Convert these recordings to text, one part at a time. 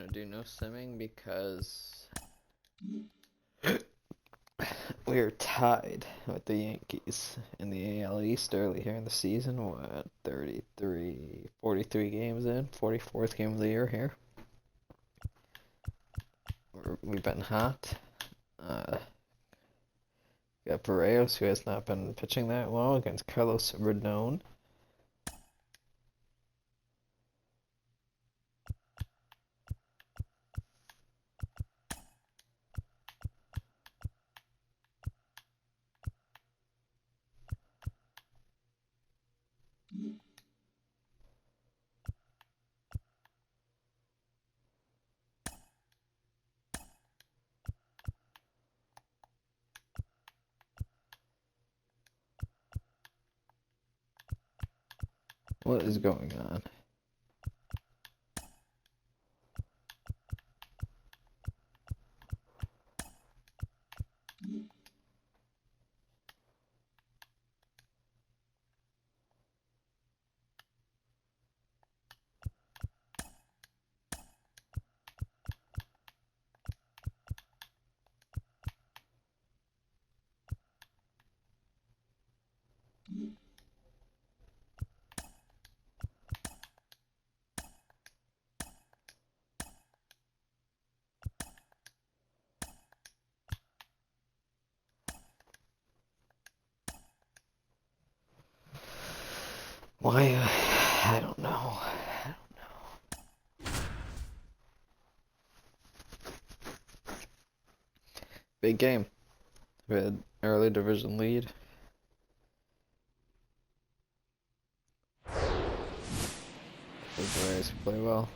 gonna do no simming because we're tied with the Yankees in the AL East early here in the season. What, 43 games in, 44th game of the year here. We've been hot. Got Barrios, who has not been pitching that well, against Carlos Rodon. What is going on? Why? I don't know. Big game. We had early division lead. The Braves play well.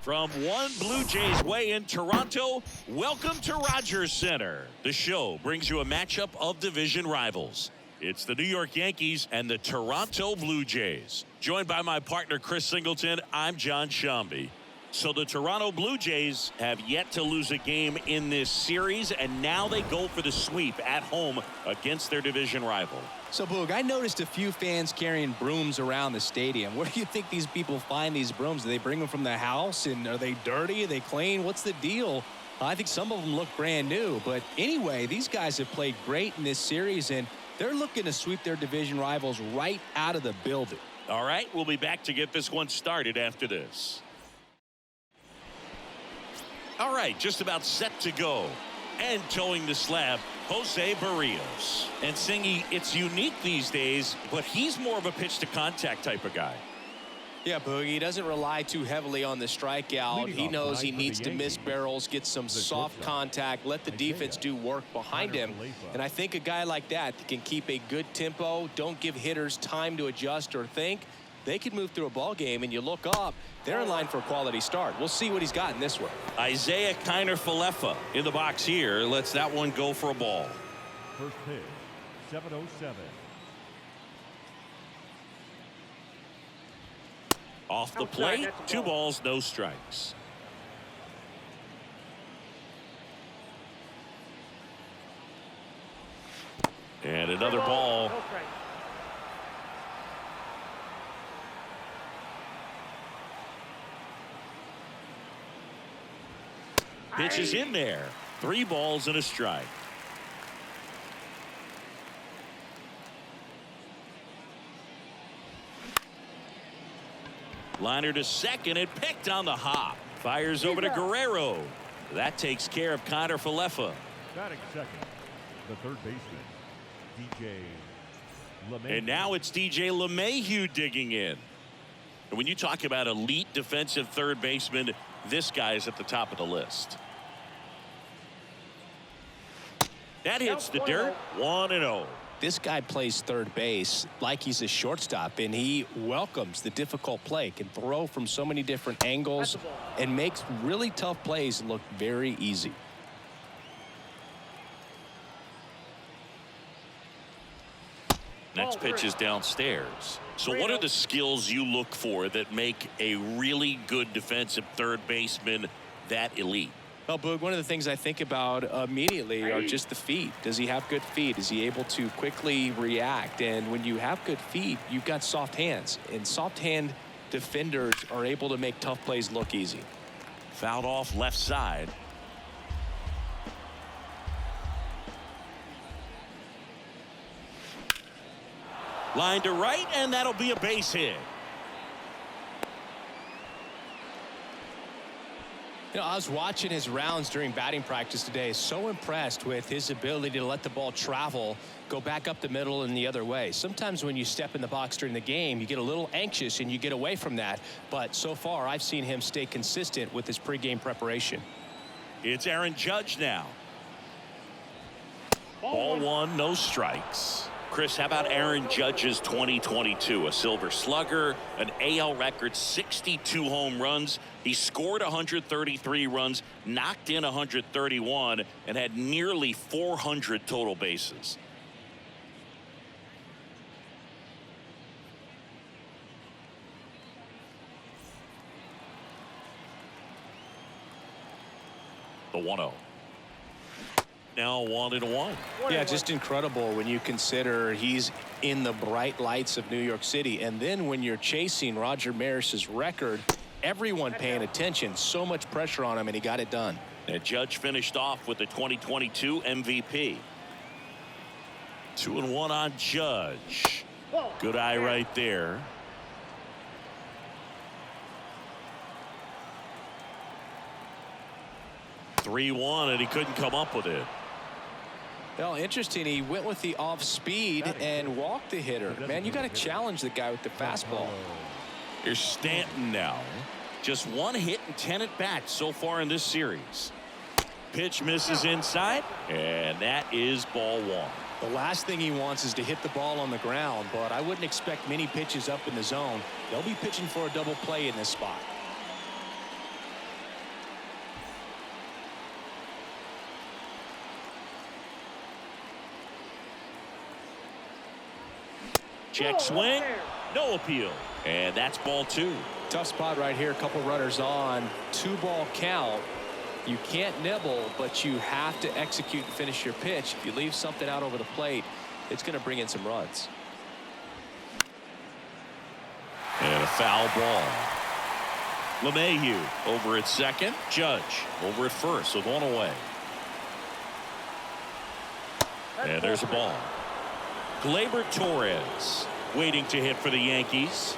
From One Blue Jays Way in Toronto, welcome to Rogers Center. The show brings you a matchup of division rivals. It's the New York Yankees and the Toronto Blue Jays. Joined by my partner, Chris Singleton, I'm John Shambi. So the Toronto Blue Jays have yet to lose a game in this series, and now they go for the sweep at home against their division rival. So, Boog, I noticed a few fans carrying brooms around the stadium. Where do you think these people find these brooms? Do they bring them from the house? And are they dirty? Are they clean? What's the deal? I think some of them look brand new. But anyway, these guys have played great in this series, and they're looking to sweep their division rivals right out of the building. All right, we'll be back to get this one started after this. All right, just about set to go. And towing the slab, Jose Barrios. And Singy, it's unique these days, but he's more of a pitch-to-contact type of guy. Yeah, Boogie, he doesn't rely too heavily on the strikeout. He knows he needs to miss barrels, get some soft contact, let the defense do work behind him. And I think a guy like that can keep a good tempo, don't give hitters time to adjust or think. They could move through a ball game, and you look up, they're in line for a quality start. We'll see what he's got in this one. Isaiah Kiner-Falefa in the box here. Lets that one go for a ball. First pitch, 7:07. Off the plate, 2 balls, no strikes. And another ball. Pitch is in there. 3 balls and a strike. Liner to second and picked on the hop. Fires over to Guerrero. That takes care of Kiner-Falefa. Batting second, the third baseman, DJ LeMahieu. And now it's DJ LeMahieu digging in. And when you talk about elite defensive third baseman, this guy is at the top of the list. That hits the dirt. 1-0. This guy plays third base like he's a shortstop, and he welcomes the difficult play, can throw from so many different angles, and makes really tough plays look very easy. Next pitch is downstairs. So what are the skills you look for that make a really good defensive third baseman that elite? Well, Boog, one of the things I think about immediately are just the feet. Does he have good feet? Is he able to quickly react? And when you have good feet, you've got soft hands. And soft hand defenders are able to make tough plays look easy. Fouled off left side. Line to right, and that'll be a base hit. You know, I was watching his rounds during batting practice today. So impressed with his ability to let the ball travel, go back up the middle and the other way. Sometimes when you step in the box during the game, you get a little anxious and you get away from that. But so far, I've seen him stay consistent with his pregame preparation. It's Aaron Judge now. Ball one, no strikes. Chris, how about Aaron Judge's 2022? A Silver Slugger, an AL record 62 home runs. He scored 133 runs, knocked in 131, and had nearly 400 total bases. The 1-0. Now 1-1. Yeah, just incredible when you consider he's in the bright lights of New York City. And then when you're chasing Roger Maris's record, everyone paying attention, so much pressure on him, and he got it done. And Judge finished off with the 2022 MVP. 2-1 on Judge. Good eye right there. Three-1, and he couldn't come up with it. Well, interesting. He went with the off speed and walked the hitter. Man, you got to challenge the guy with the fastball. Here's Stanton now. Just one hit and 10 at bats so far in this series. Pitch misses inside, and that is ball one. The last thing he wants is to hit the ball on the ground, but I wouldn't expect many pitches up in the zone. They'll be pitching for a double play in this spot. Check swing, no appeal, and that's ball two. Tough spot right here. A couple runners on. 2-ball count. You can't nibble, but you have to execute and finish your pitch. If you leave something out over the plate, it's going to bring in some runs. And a foul ball. LeMahieu over at second. Judge over at first with one away. And there's a ball. Gleyber Torres waiting to hit for the Yankees.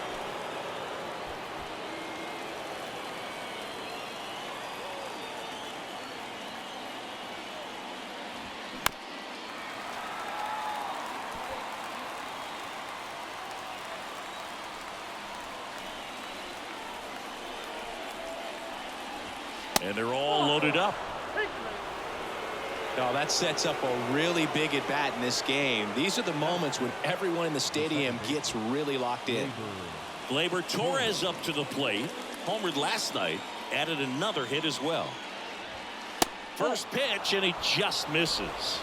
And they're all loaded up. No, that sets up a really big at bat in this game. These are the moments when everyone in the stadium gets really locked in. Gleyber Torres up to the plate. Homered last night. Added another hit as well. First pitch, and he just misses.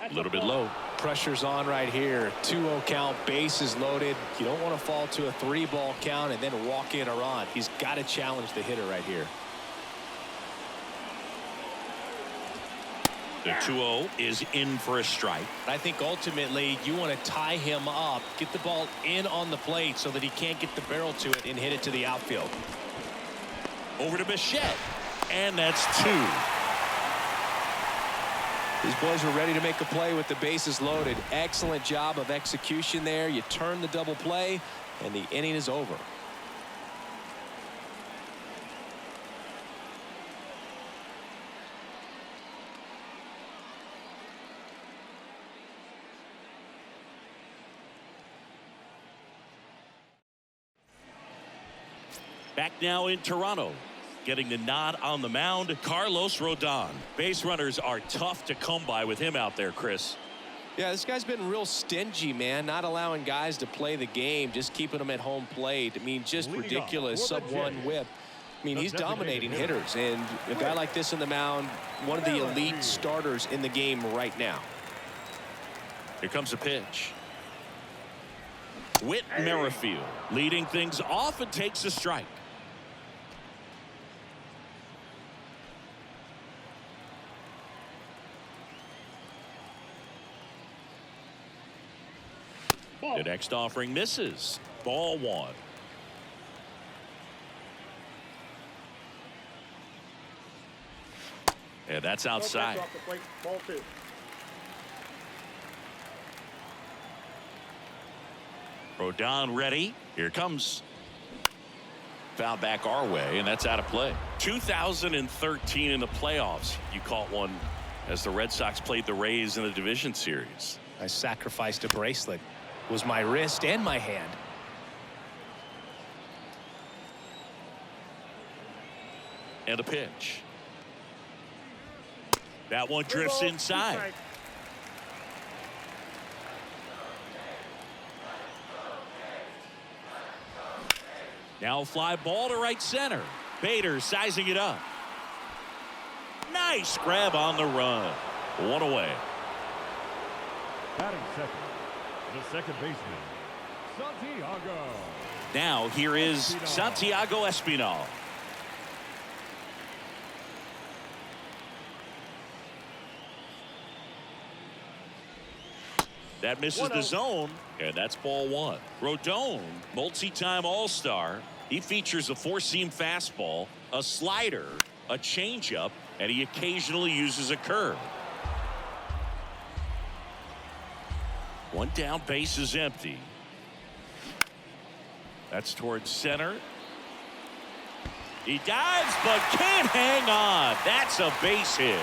A little bit low. Pressure's on right here. 2-0 count, bases loaded. You don't want to fall to a 3-ball count and then walk in a run. He's got to challenge the hitter right here. The 2-0 is in for a strike. I think ultimately you want to tie him up, get the ball in on the plate so that he can't get the barrel to it and hit it to the outfield. Over to Bichette, and that's two. These boys were ready to make a play with the bases loaded. Excellent job of execution there. You turn the double play, and the inning is over. Back now in Toronto. Getting the nod on the mound, Carlos Rodon. Base runners are tough to come by with him out there, Chris. Yeah, this guy's been real stingy, man. Not allowing guys to play the game, just keeping them at home plate. I mean, just ridiculous sub-1 whip. I mean, he's dominating hitters, and a guy like this in the mound, one of the elite starters in the game right now. Here comes a pitch. Whit Merrifield leading things off and takes a strike. The next offering misses. Ball 1. And that's outside. Ball 2. Rodon ready. Here comes. Foul back our way, and that's out of play. 2013 in the playoffs. You caught one as the Red Sox played the Rays in the division series. I sacrificed a bracelet. It was my wrist and my hand. And a pitch. That one drifts inside. Now fly ball to right center. Bader sizing it up. Nice grab on the run. One away. Batting second, the second baseman, Santiago. Now here is Santiago Espinal. That misses the zone, and that's ball 1. Rodon, multi-time All-Star. He features a four-seam fastball, a slider, a changeup, and he occasionally uses a curve. One down, base is empty. That's towards center. He dives, but can't hang on. That's a base hit.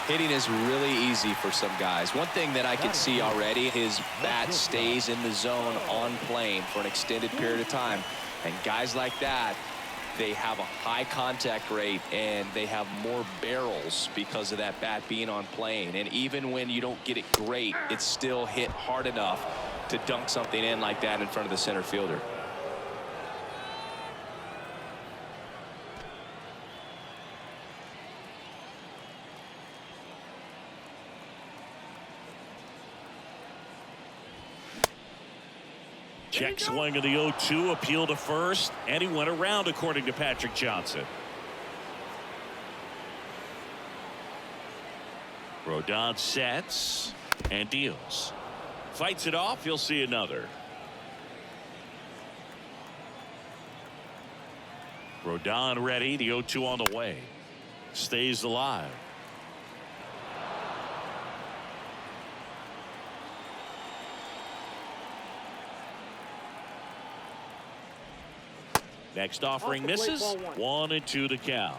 Hitting is really easy for some guys. One thing that I can see already, his bat stays in the zone on plane for an extended period of time. And guys like that, they have a high contact rate and they have more barrels because of that bat being on plane. And even when you don't get it great, it's still hit hard enough to dunk something in like that in front of the center fielder. Check swing of the 0-2, appeal to first, and he went around according to Patrick Johnson. Rodon sets and deals. Fights it off, you'll see another. Rodon ready, the 0-2 on the way. Stays alive. Next offering misses. 1-2 to count.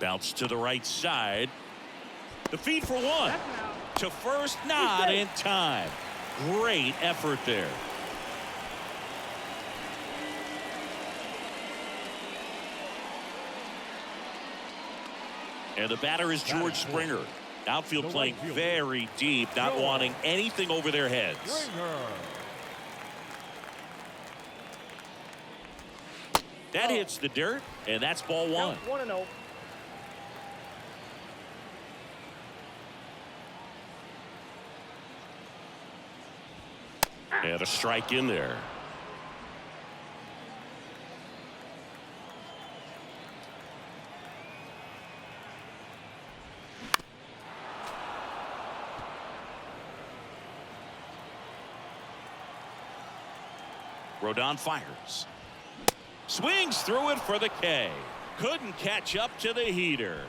Bounce to the right side. The feed for one. To first, not in time. Great effort there. And the batter is George Springer. Outfield playing very deep, not wanting anything over their heads. That hits the dirt, and that's ball 1. 1-0. And a strike in there. Rodon fires. Swings through it for the K. Couldn't catch up to the heater.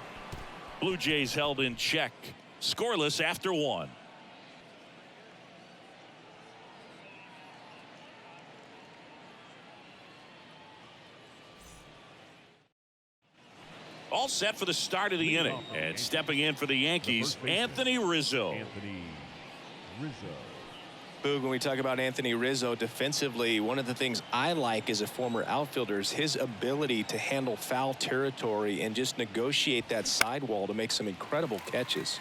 Blue Jays held in check. Scoreless after 1. All set for the start of the inning. And stepping in for the Yankees, Anthony Rizzo. Boog, when we talk about Anthony Rizzo defensively, one of the things I like as a former outfielder is his ability to handle foul territory and just negotiate that sidewall to make some incredible catches.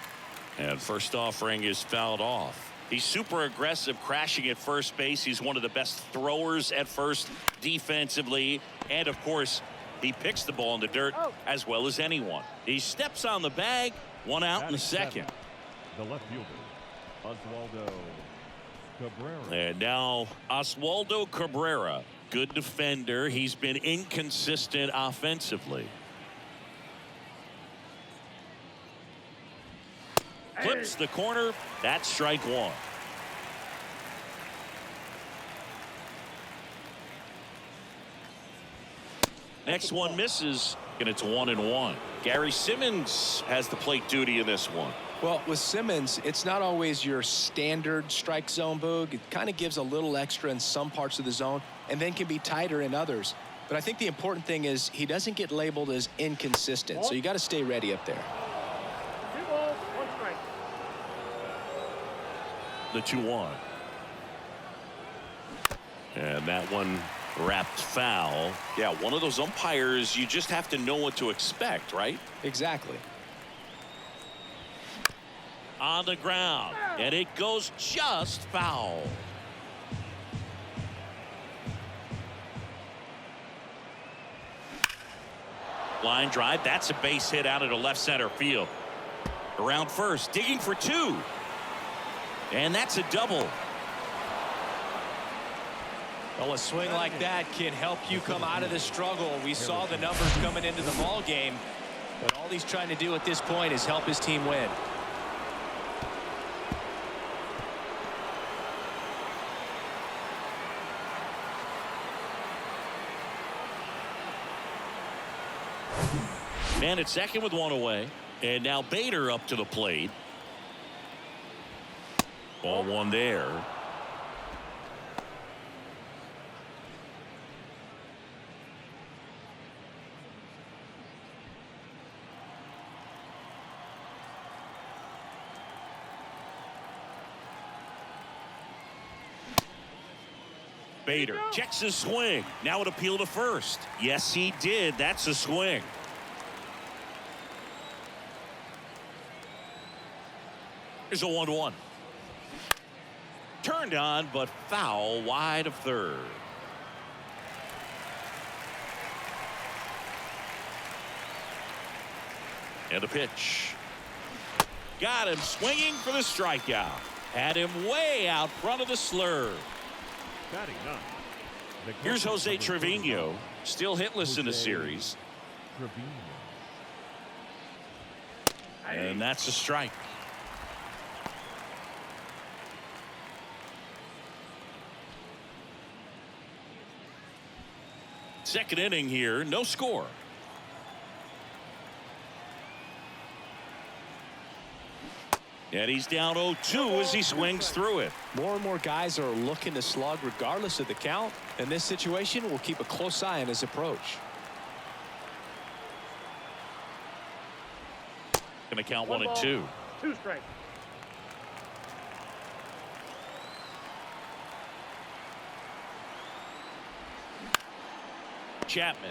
And first offering is fouled off. He's super aggressive, crashing at first base. He's one of the best throwers at first defensively. And, of course, he picks the ball in the dirt as well as anyone. He steps on the bag. 1 out in the second. The left fielder, Oswaldo Cabrera. And now Oswaldo Cabrera, good defender. He's been inconsistent offensively. Clips the corner. That's strike one. Next one misses, and it's 1-1. Gary Simmons has the plate duty in this one. Well, with Simmons, it's not always your standard strike zone, Boog. It kind of gives a little extra in some parts of the zone and then can be tighter in others. But I think the important thing is he doesn't get labeled as inconsistent, so you got to stay ready up there. 2 balls, 1 strike. The 2-1. And that one wrapped foul. Yeah, one of those umpires, you just have to know what to expect, right? Exactly. On the ground, and it goes just foul. Line drive, that's a base hit out into left center field. Around first, digging for 2. And that's a double. Well, a swing like that can help you come out of the struggle. We saw the numbers coming into the ball game, but all he's trying to do at this point is help his team win. Man at second with 1 away. And now Bader up to the plate. Ball 1 there. Bader checks his swing. Now an appeal to first. Yes, he did. That's a swing. Here's a 1-1. Turned on, but foul wide of third. And the pitch. Got him swinging for the strikeout. Had him way out front of the slurve. Batting 9. Here's Jose Trevino, still hitless in the series. And that's a strike. Second inning here, no score. And he's down 0-2 as he swings through it. More and more guys are looking to slug regardless of the count. In this situation, we'll keep a close eye on his approach. Going to count 1-2. 2 strikes. Chapman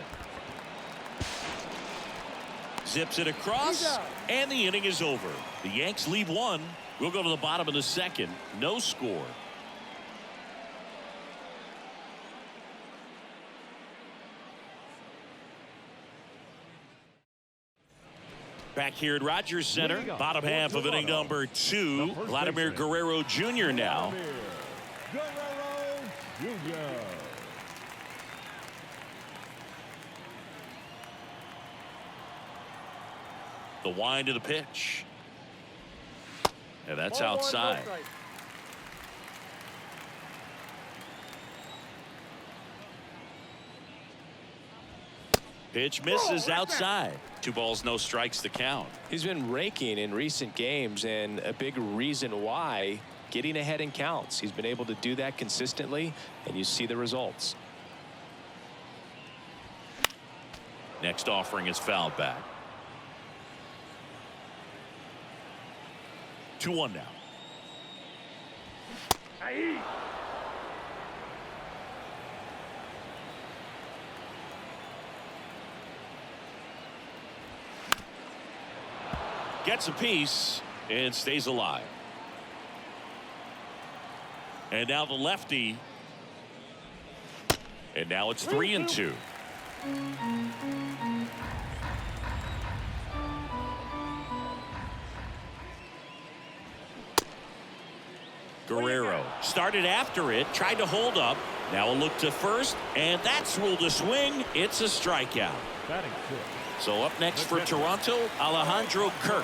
zips it across, and the inning is over. The Yanks lead 1. We'll go to the bottom of the second. No score. Back here at Rogers Center, bottom half of inning number 2. Vladimir Guerrero Jr. now. Guerrero Jr. The wind of the pitch. And that's outside. Pitch misses outside. 2 balls, no strikes to count. He's been raking in recent games, and a big reason why, getting ahead in counts. He's been able to do that consistently, and you see the results. Next offering is fouled back. 2-1 now. Gets a piece and stays alive. And now the lefty. And now it's 3-2. Guerrero started after it, tried to hold up. Now a look to first, and that's ruled a swing. It's a strikeout. Batting 6. So up next for Toronto, Alejandro Kirk.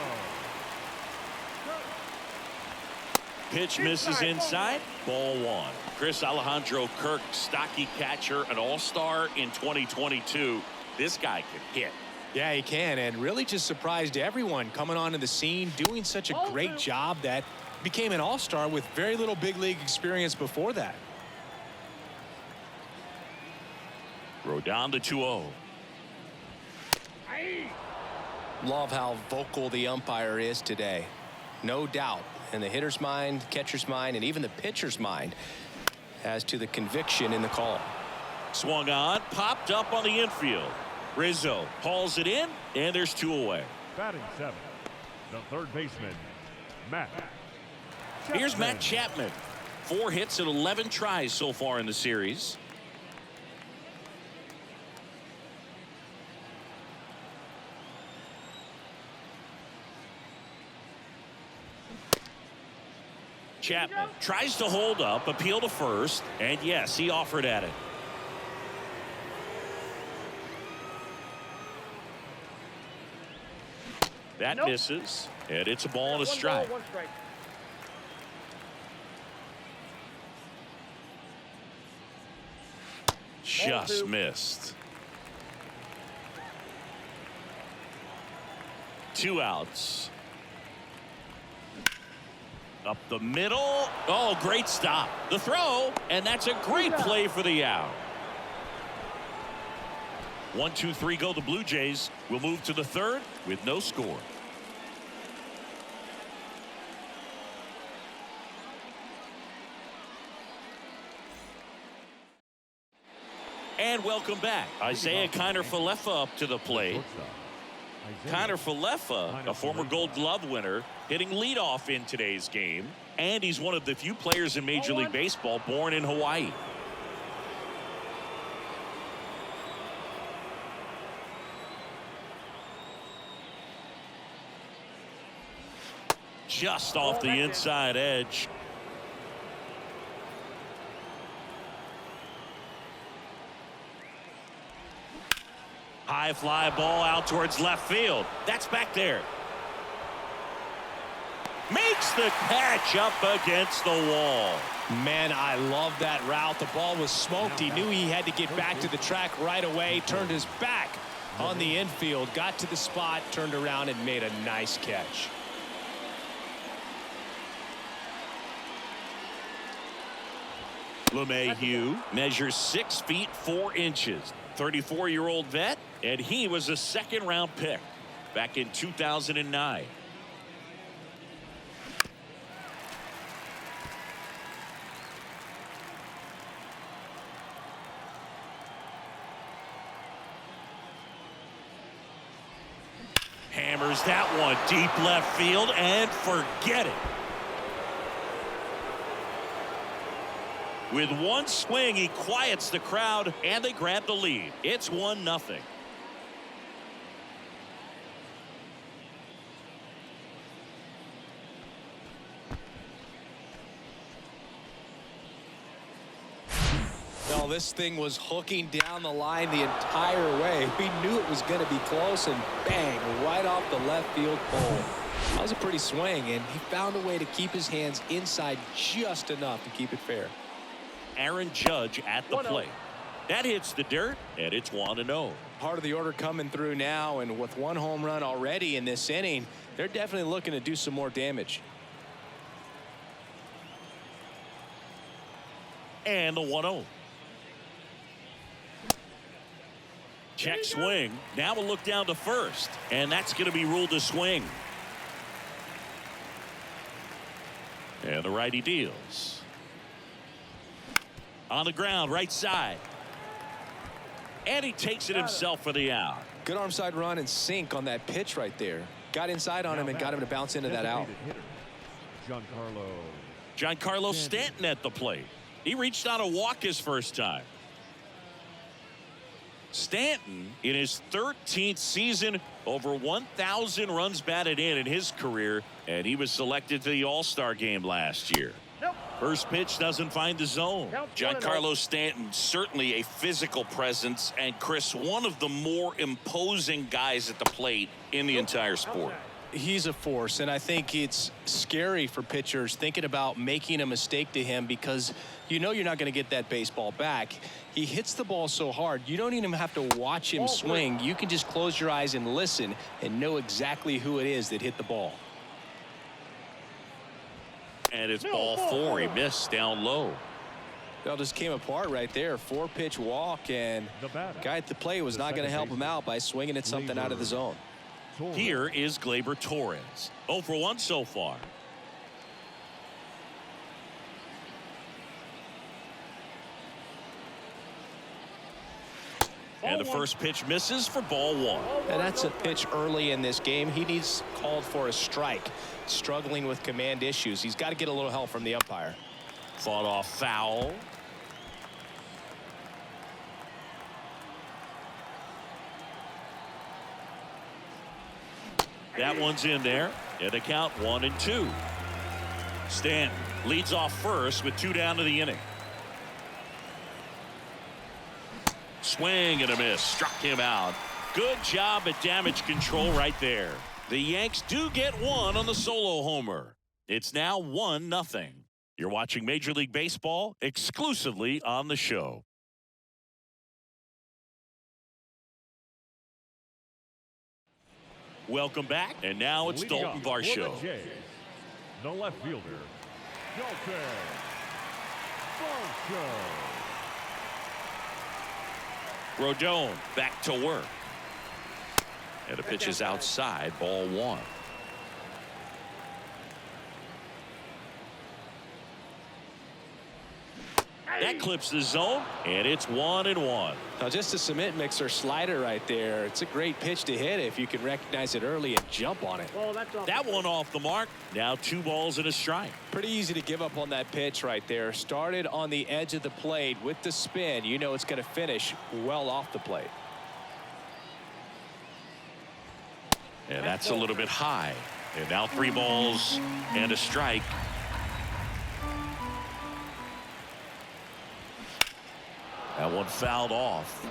Pitch misses inside. Ball one. Chris Alejandro Kirk, stocky catcher, an all-star in 2022. This guy can hit. Yeah, he can, and really just surprised everyone coming onto the scene, doing such a great job that became an all-star with very little big league experience before that. Throw down to 2-0. Love how vocal the umpire is today. No doubt in the hitter's mind, catcher's mind, and even the pitcher's mind as to the conviction in the call. Swung on, popped up on the infield. Rizzo hauls it in, and there's 2 away. Batting 7, the third baseman, Matt. Here's Matt Chapman. 4 hits and 11 tries so far in the series. Chapman tries to hold up, appeal to first, and yes, he offered at it. That misses, and it's a ball and a strike. Just missed. 2 outs. Up the middle. Oh, great stop. The throw, and that's a great play for the out. 1, 2, 3 go the Blue Jays. We'll move to the third with no score. And welcome back. Isaiah Kiner-Falefa up to the plate. Kiner-Falefa, a former Gold Glove winner, hitting leadoff in today's game. And he's one of the few players in Major League Baseball born in Hawaii. Just off the inside edge. High fly ball out towards left field. That's back there. Makes the catch up against the wall. Man, I love that route. The ball was smoked. He knew he had to get back to the track right away. Turned his back on the infield. Got to the spot, turned around, and made a nice catch. LeMahieu measures 6 feet 4 inches. 34-year-old vet, and he was a second-round pick back in 2009. Hammers that one deep left field and forget it. With one swing, he quiets the crowd, and they grab the lead. It's 1-0. Well, this thing was hooking down the line the entire way. We knew it was going to be close, and bang, right off the left field pole. That was a pretty swing, and he found a way to keep his hands inside just enough to keep it fair. Aaron Judge at the plate. That hits the dirt, and it's 1-0. Part of the order coming through now, and with 1 home run already in this inning, they're definitely looking to do some more damage. And the 1-0. Check swing. Now we'll look down to first, and that's going to be ruled a swing. And the righty deals. On the ground, right side. And he takes it himself for the out. Good arm side run and sink on that pitch right there. Got inside on him and got him to bounce into that out. Giancarlo Stanton at the plate. He reached on a walk his first time. Stanton, in his 13th season, over 1,000 runs batted in his career, and he was selected to the All-Star game last year. First pitch doesn't find the zone. Giancarlo Stanton, certainly a physical presence, and Chris, one of the more imposing guys at the plate in the entire sport. He's a force, and I think it's scary for pitchers thinking about making a mistake to him because you know you're not going to get that baseball back. He hits the ball so hard, you don't even have to watch him swing. You can just close your eyes and listen and know exactly who it is that hit the ball. And it's ball 4. He missed down low. That just came apart right there. 4-pitch walk, and the guy at the plate was not going to help him out by swinging at something out of the zone. Here is Gleyber Torres. 0 for 1 so far. And the first pitch misses for ball 1. And that's a pitch early in this game. He needs called for a strike. Struggling with command issues. He's got to get a little help from the umpire. Fought off foul. That one's in there. And the count 1-2. Stanton leads off first with 2 down to the inning. Swing and a miss. Struck him out. Good job at damage control right there. The Yanks do get 1 on the solo homer. It's now 1-0. You're watching Major League Baseball exclusively on the show. Welcome back, and now it's Dalton Varsho. The left fielder, Dalton Varsho. Rodon back to work. And the pitch is outside, ball 1. That clips the zone, and it's 1-1. Now just a cement mixer slider right there. It's a great pitch to hit if you can recognize it early and jump on it. That one off the mark. Now 2 balls and a strike. Pretty easy to give up on that pitch right there. Started on the edge of the plate with the spin. You know it's going to finish well off the plate. And that's a little bit high. And now 3 balls and a strike. That one fouled off.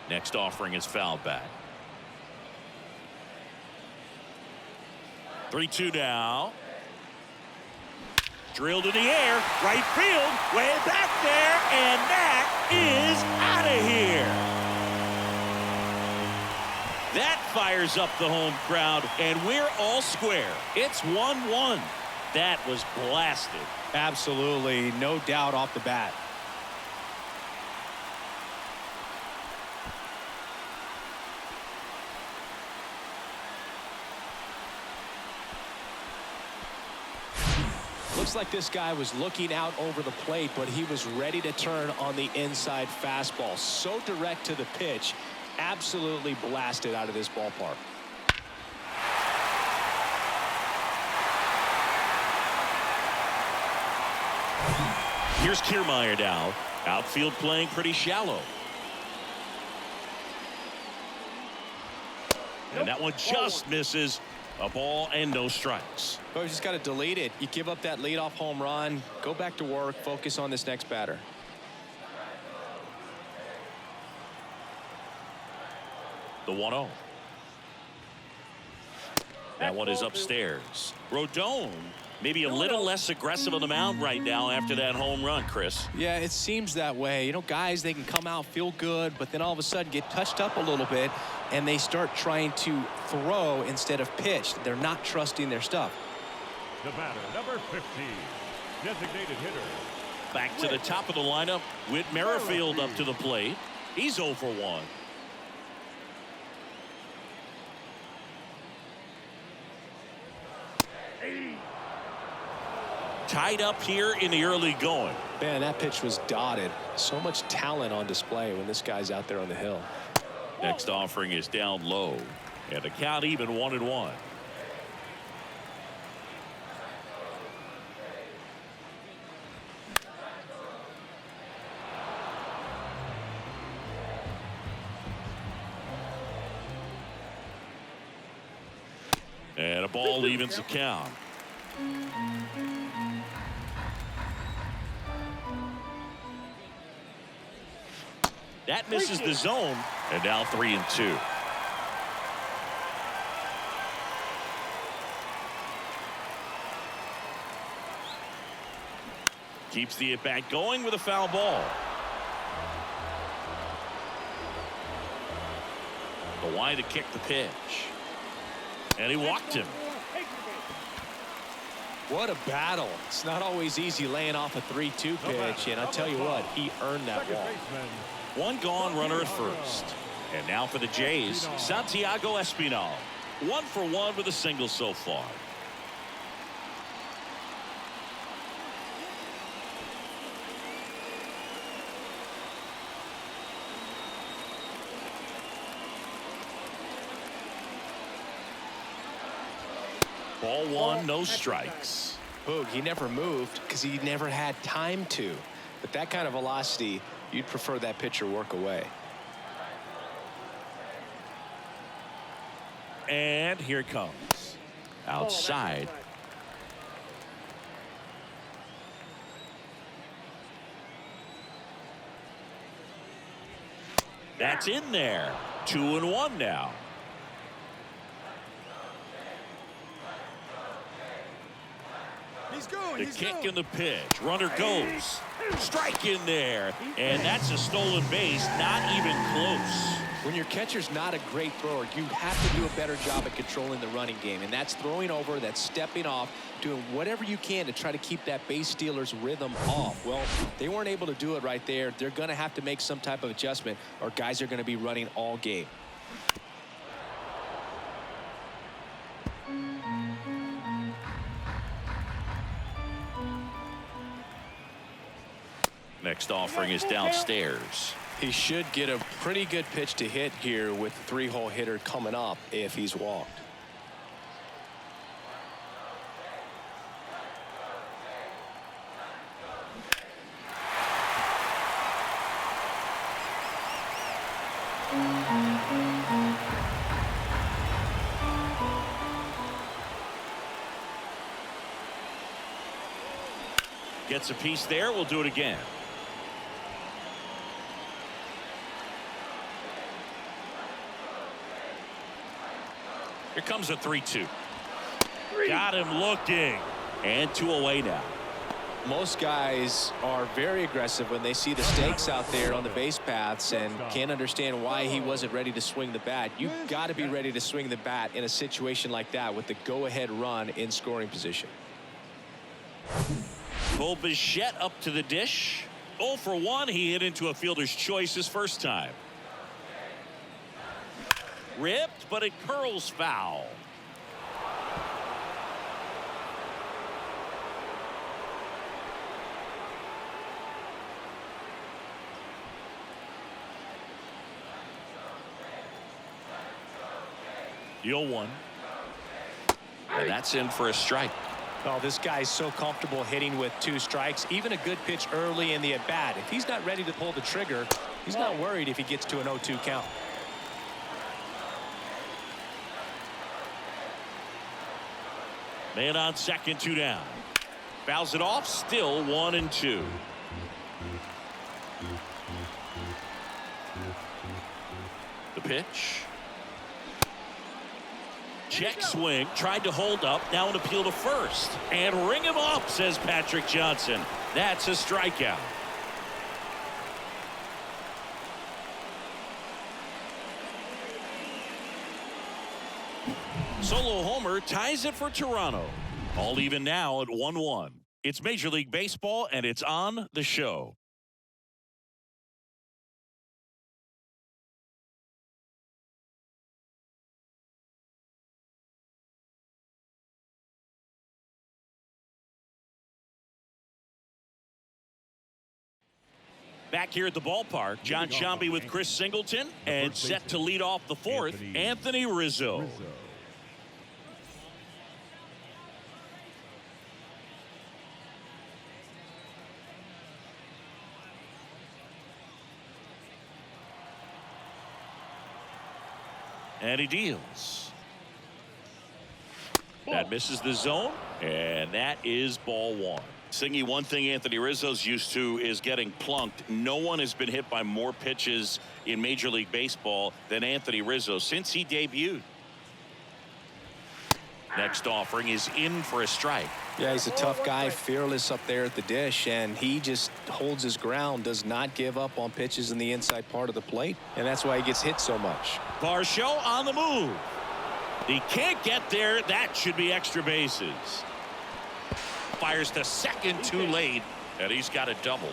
Next offering is fouled back. 3-2 now. Drilled in the air, right field, way back there, and that is out of here. That fires up the home crowd, and we're all square. It's 1-1. That was blasted. Absolutely, no doubt off the bat. Looks like this guy was looking out over the plate, but he was ready to turn on the inside fastball. So direct to the pitch. Absolutely blasted out of this ballpark. Here's Kiermaier now. Outfield playing pretty shallow. And that one just misses. A ball and no strikes. But you just got to delete it. You give up that leadoff home run. Go back to work. Focus on this next batter. The 1-0. That one is upstairs. Rodon maybe a little less aggressive on the mound right now after that home run, Chris. Yeah, it seems that way. You know, guys, they can come out, feel good, but then all of a sudden get touched up a little bit, and they start trying to throw instead of pitch. They're not trusting their stuff. The batter, number 15, designated hitter. Back to the top of the lineup with Merrifield up to the plate. He's 0 for 1. Tied up here in the early going. Man, that pitch was dotted. So much talent on display when this guy's out there on the hill. Next offering is down low. And the count even 1-1. And a ball evens the count. That misses the zone, and now 3-2. Keeps the at-bat going with a foul ball. The wide to kick the pitch. And he walked him. What a battle. It's not always easy laying off a 3-2 pitch, and I'll tell you what, he earned that walk. One gone, runner at first. And now for the Jays, Santiago Espinal. 1 for 1 with a single so far. Ball 1, no strikes. Boog, he never moved because he never had time to. But that kind of velocity, you'd prefer that pitcher work away. And here it comes. Outside. That's in there. 2-1 now. The kick and the pitch. Runner goes. Strike in there. And that's a stolen base. Not even close. When your catcher's not a great thrower, you have to do a better job at controlling the running game. And that's throwing over, that's stepping off, doing whatever you can to try to keep that base stealer's rhythm off. Well, they weren't able to do it right there. They're going to have to make some type of adjustment, or guys are going to be running all game. Next offering is downstairs. He should get a pretty good pitch to hit here with the 3-hole hitter coming up if he's walked. Gets a piece there. We'll do it again. Here comes a 3-2. Got him looking. And 2 away now. Most guys are very aggressive when they see the stakes out there on the base paths and can't understand why he wasn't ready to swing the bat. You've got to be ready to swing the bat in a situation like that with the go-ahead run in scoring position. Bichette up to the dish. 0 for 1. He hit into a fielder's choice his first time. Ripped, but it curls foul. The 0-1. And that's in for a strike. Oh, this guy's so comfortable hitting with 2 strikes. Even a good pitch early in the at-bat. If he's not ready to pull the trigger, he's not worried if he gets to an 0-2 count. Man on second, 2 down. Fouls it off, still 1-2. The pitch. Check swing, tried to hold up, now an appeal to first. And ring him up, says Patrick Johnson. That's a strikeout. Solo homer ties it for Toronto. All even now at 1-1. It's Major League Baseball, and it's on the show. Back here at the ballpark, John Sciambi with Chris Singleton, and set to lead off the 4th, Anthony Rizzo. And he deals. That misses the zone, and that is ball 1. Singy, one thing Anthony Rizzo's used to is getting plunked. No one has been hit by more pitches in Major League Baseball than Anthony Rizzo since he debuted. Next offering is in for a strike. Yeah, he's a tough guy, fearless up there at the dish, and he just holds his ground, does not give up on pitches in the inside part of the plate, and that's why he gets hit so much. Varsho on the move. He can't get there. That should be extra bases. Fires to second too late, and he's got a double.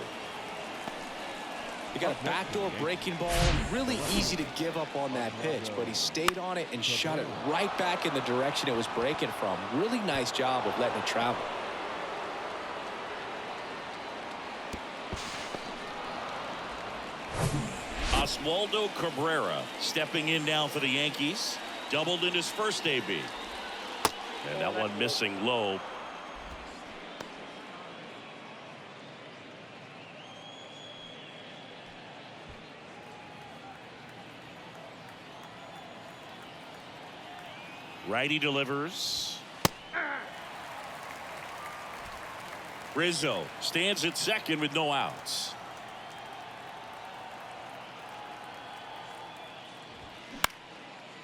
He got a backdoor breaking ball. Really easy to give up on that pitch, but he stayed on it and shot it right back in the direction it was breaking from. Really nice job of letting it travel. Oswaldo Cabrera stepping in now for the Yankees. Doubled in his first AB. And that one missing low. Righty delivers. Rizzo stands at second with no outs.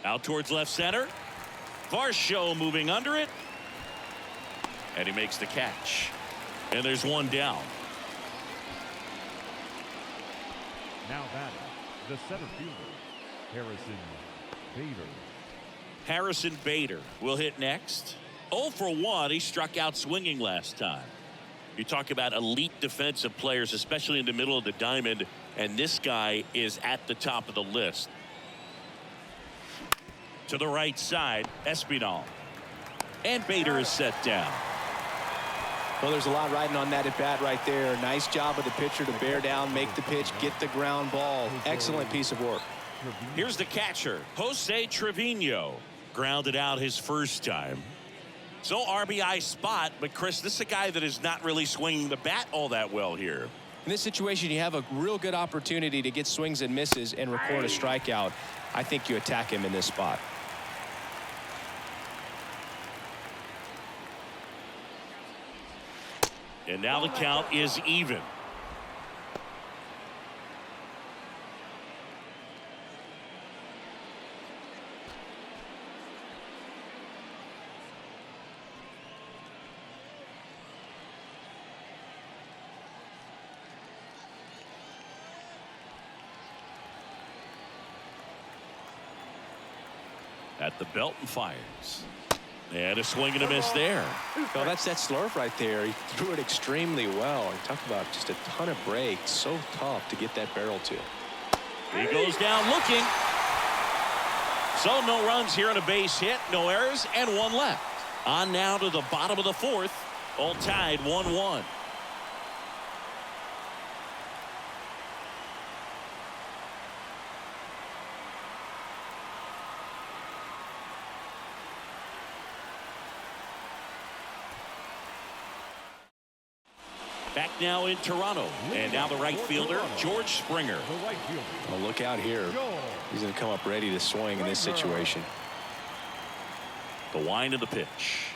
Out towards left center. Varsho moving under it. And he makes the catch. And there's one down. Now batting, the center fielder, Harrison Bader. Harrison Bader will hit next. 0 for 1. He struck out swinging last time. You talk about elite defensive players, especially in the middle of the diamond, and this guy is at the top of the list. To the right side, Espinal. And Bader is set down. Well, there's a lot riding on that at bat right there. Nice job of the pitcher to bear down, make the pitch, get the ground ball. Excellent piece of work. Here's the catcher, Jose Trevino. Grounded out his first time. So RBI spot, but Chris, this is a guy that is not really swinging the bat all that well here. In this situation, you have a real good opportunity to get swings and misses and record a strikeout. I think you attack him in this spot. And now the count is even. At the belt and fires. And a swing and a miss there. Well, that's that slurve right there. He threw it extremely well. You talk about just a ton of breaks. So tough to get that barrel to. He goes down looking. So no runs here on a base hit, no errors, and one left. On now to the bottom of the fourth. All tied 1-1. Back now in Toronto. And now the right fielder, George Springer. The right fielder. Well, look out here. He's going to come up ready to swing in this situation. The wind of the pitch.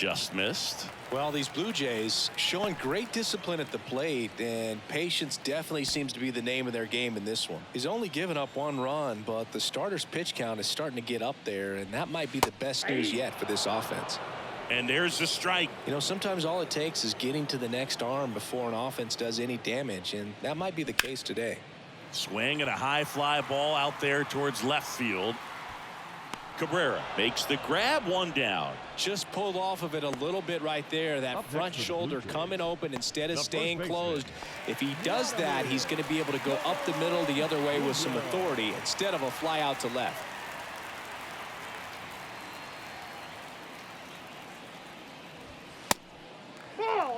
Just missed. Well, these Blue Jays showing great discipline at the plate, and patience definitely seems to be the name of their game in this one. He's only given up 1 run, but the starter's pitch count is starting to get up there, and that might be the best news yet for this offense. And there's the strike. You know, sometimes all it takes is getting to the next arm before an offense does any damage, and that might be the case today. Swing and a high fly ball out there towards left field. Cabrera makes the grab, 1 down. Just pulled off of it a little bit right there. That front shoulder coming open instead of staying closed. If he does that, he's going to be able to go up the middle the other way with some authority instead of a fly out to left.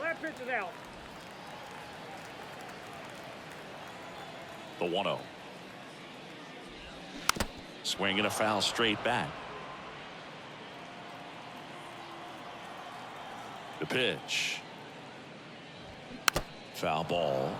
That pitch is out. The 1-0. Swing and a foul straight back. The pitch. Foul ball.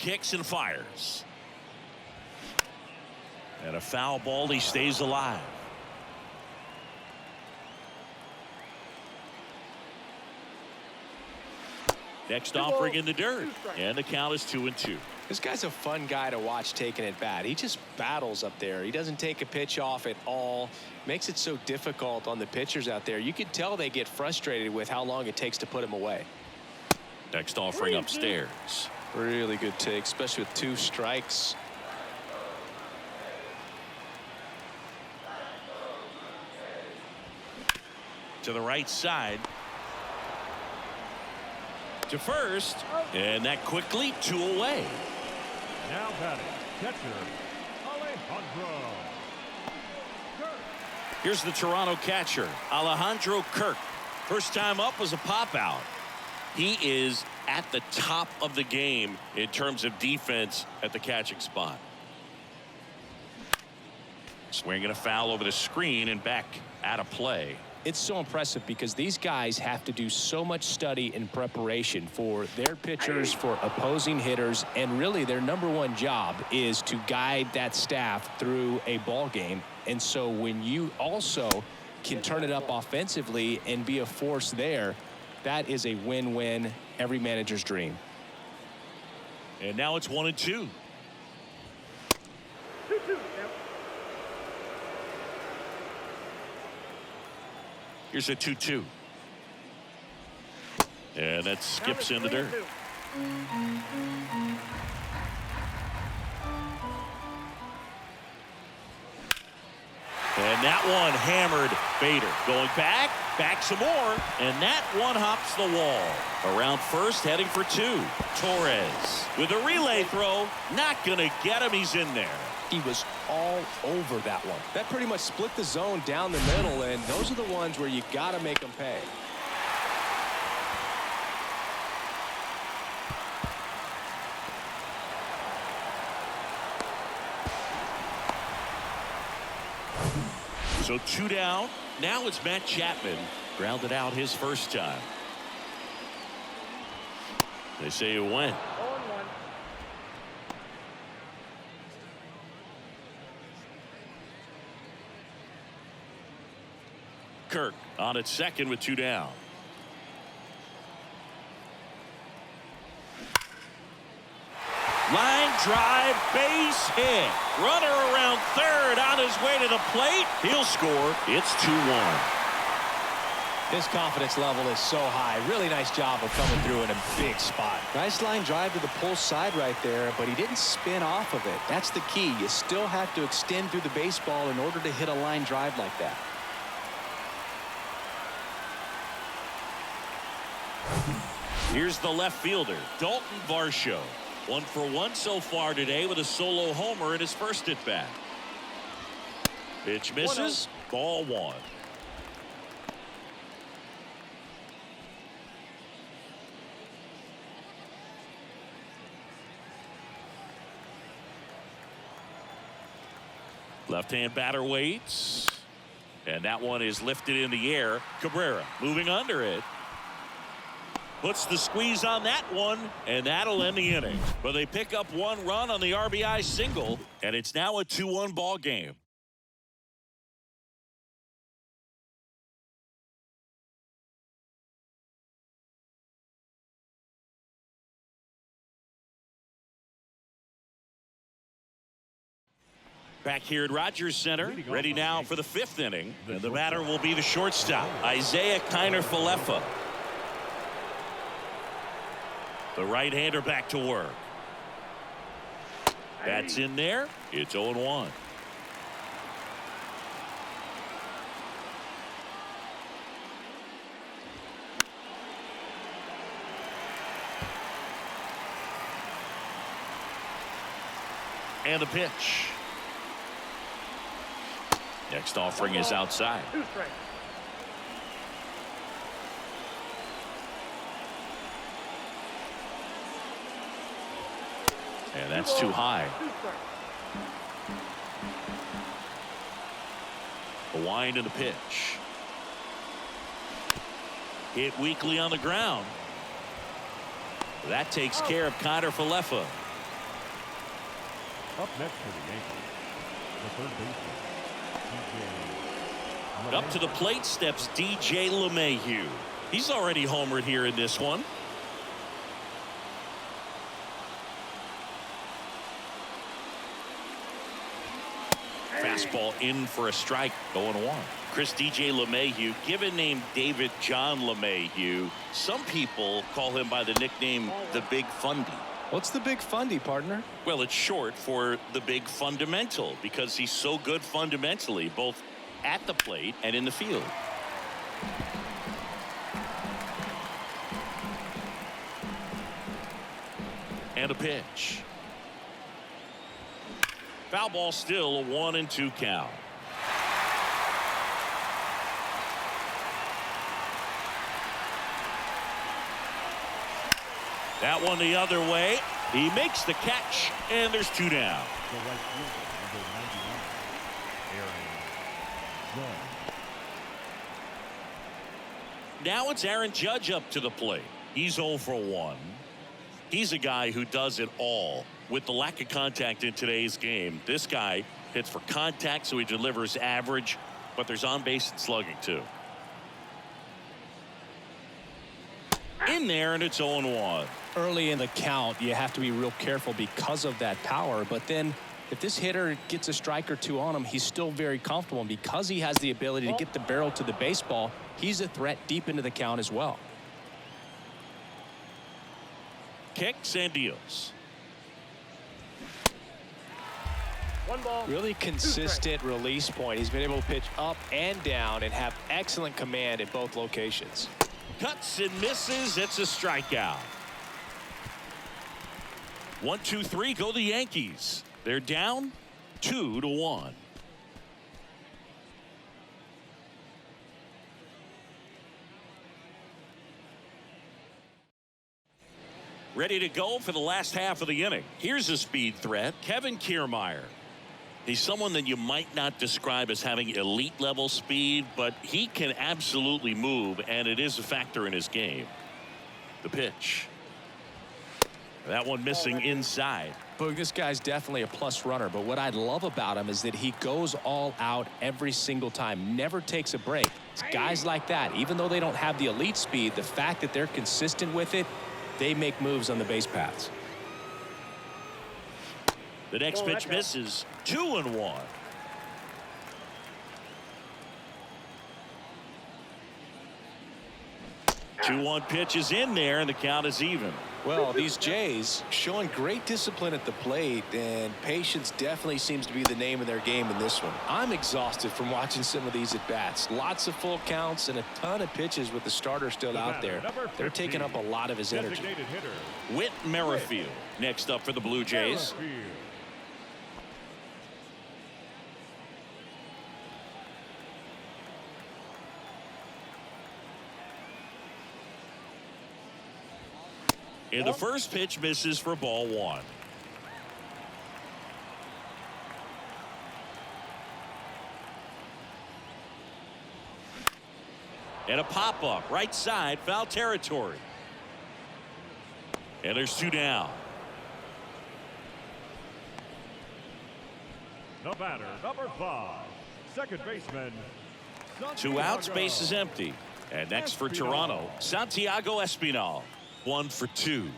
kicks and fires. And a foul ball. He stays alive. Next offering in the dirt. And the count is 2-2. This guy's a fun guy to watch taking at bat. He just battles up there. He doesn't take a pitch off at all. Makes it so difficult on the pitchers out there. You could tell they get frustrated with how long it takes to put him away. Next offering upstairs. Really good take, especially with 2 strikes. To the right side. To first. And that quickly 2 away. Now batting, catcher, Alejandro. Here's the Toronto catcher, Alejandro Kirk. First time up was a pop out. He is at the top of the game in terms of defense at the catching spot. Swinging a foul over the screen and back out of play. It's so impressive because these guys have to do so much study and preparation for their pitchers, for opposing hitters, and really their #1 job is to guide that staff through a ball game. And so when you also can turn it up offensively and be a force there, that is a win-win, every manager's dream. And now it's 1-2. Here's a 2-2. And that skips in the dirt. And that one hammered Bader. Going back some more. And that one hops the wall. Around first, heading for 2. Torres with a relay throw. Not going to get him. He's in there. He was all over that one. That pretty much split the zone down the middle, and those are the ones where you got to make them pay. So 2 down. Now it's Matt Chapman. Grounded out his first time. They say it went. Kirk on at second with 2 down. Line drive, base hit. Runner around third on his way to the plate. He'll score. It's 2-1. His confidence level is so high. Really nice job of coming through in a big spot. Nice line drive to the pull side right there, but he didn't spin off of it. That's the key. You still have to extend through the baseball in order to hit a line drive like that. Here's the left fielder, Dalton Varsho. 1 for 1 so far today with a solo homer in his first at bat. Pitch misses. Ball 1. Left-hand batter waits. And that one is lifted in the air. Cabrera moving under it. Puts the squeeze on that one, and that'll end the inning. But they pick up 1 run on the RBI single, and it's now a 2-1 ball game. Back here at Rogers Center, ready now for the 5th inning. And the batter will be the shortstop, Isaiah Kiner-Falefa. The right-hander back to work. That's in there. It's 0-1. And the pitch. Next offering is outside. 2 strikes. And that's too high. 2 strikes. The wind and the pitch. Hit weakly on the ground. That takes care of Kiner-Falefa. Up next for the Yankees, the third baseman, DJ. Up to the plate steps DJ LeMahieu. He's already homered here in this one. Fastball in for a strike, 0-1. Chris DJ LeMahieu, given name David John LeMahieu. Some people call him by the nickname the Big Fundy. What's the Big Fundy, partner? Well, it's short for the Big Fundamental because he's so good fundamentally, both at the plate and in the field. And a pitch. Foul ball, still a 1-2 count. That one the other way. He makes the catch, and there's 2 down. The right fielder, number 99, Aaron Judge. Now it's Aaron Judge up to the plate. He's 0 for 1. He's a guy who does it all. With the lack of contact in today's game, this guy hits for contact, so he delivers average, but there's on base and slugging too. In there, and it's 0-1. Early in the count, you have to be real careful because of that power. But then if this hitter gets a strike or 2 on him, he's still very comfortable. And because he has the ability to get the barrel to the baseball, he's a threat deep into the count as well. Kicks and deals. 1 ball. Really consistent release point. He's been able to pitch up and down and have excellent command in both locations. Cuts and misses. It's a strikeout. 1-2-3 go the Yankees. They're down 2-1. Ready to go for the last half of the inning. Here's a speed threat, Kevin Kiermaier. He's someone that you might not describe as having elite level speed, but he can absolutely move, and it is a factor in his game. The pitch. That one missing inside. Boog, this guy's definitely a plus runner, but what I love about him is that he goes all out every single time, never takes a break. It's guys like that, even though they don't have the elite speed, the fact that they're consistent with it, they make moves on the base paths. The next pitch misses. 2-1. 2-1 pitch is in there, and the count is even. Well, these Jays showing great discipline at the plate, and patience definitely seems to be the name of their game in this one. I'm exhausted from watching some of these at-bats. Lots of full counts and a ton of pitches with the starter still out there. They're taking up a lot of his energy. Whit Merrifield next up for the Blue Jays. And the first pitch misses for ball 1. And a pop-up right side, foul territory. And there's 2 down. The batter, number 5, second baseman. 2 outs, base is empty. And next for Toronto, Santiago Espinal. 1 for 2.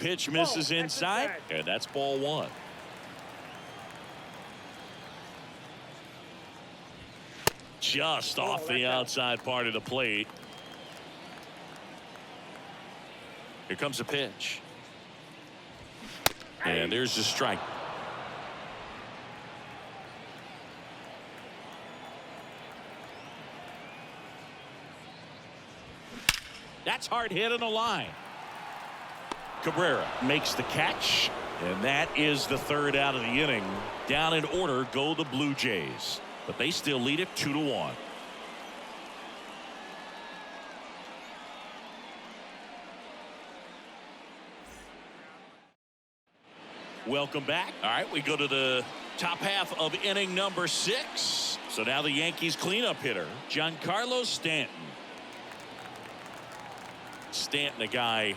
Pitch misses inside, and that's ball 1. Just off the outside part of the plate. Here comes a pitch. And there's the strike. That's hard hit on the line. Cabrera makes the catch, and that is the 3rd out of the inning. Down in order go the Blue Jays, but they still lead it 2-1. Welcome back. All right, we go to the top half of inning number 6. So now the Yankees cleanup hitter, Giancarlo Stanton. Stanton, a guy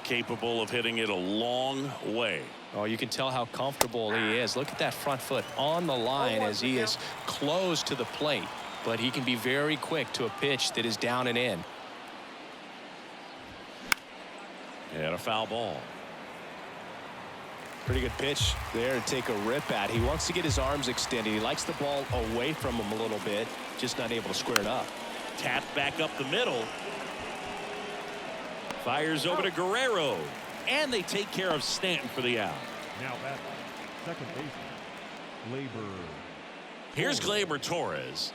capable of hitting it a long way. Oh, you can tell how comfortable he is. Look at that front foot on the line as he is close to the plate. But he can be very quick to a pitch that is down and in. And a foul ball. Pretty good pitch there to take a rip at. He wants to get his arms extended. He likes the ball away from him a little bit, just not able to square it up. Tapped back up the middle. Fires over to Guerrero. And they take care of Stanton for the out. Now that second baseman, Gleyber. Here's Gleyber Torres.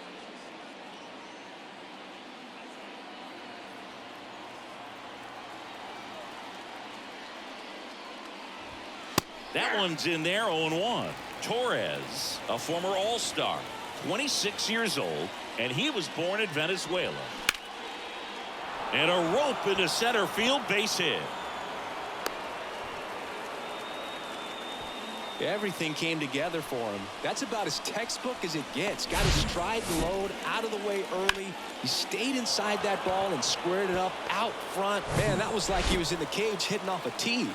That one's in there, 0-1. Torres, a former All-Star, 26 years old, and he was born in Venezuela. And a rope into center field, base hit. Everything came together for him. That's about as textbook as it gets. Got his stride and load out of the way early. He stayed inside that ball and squared it up out front. Man, that was like he was in the cage hitting off a tee.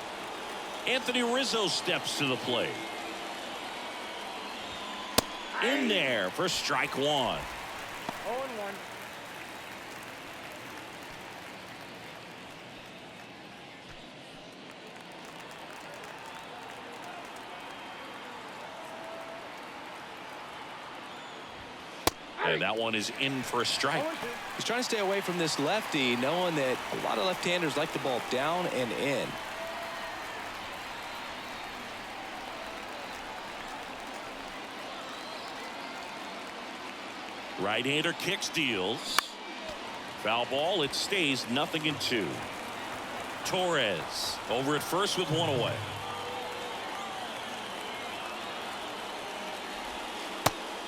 Anthony Rizzo steps to the plate. In there for strike one. 0-1. And that one is in for a strike. He's trying to stay away from this lefty, knowing that a lot of left-handers like the ball down and in. Right-hander kicks, deals. Foul ball, it stays 0-2. Torres over at first with one away.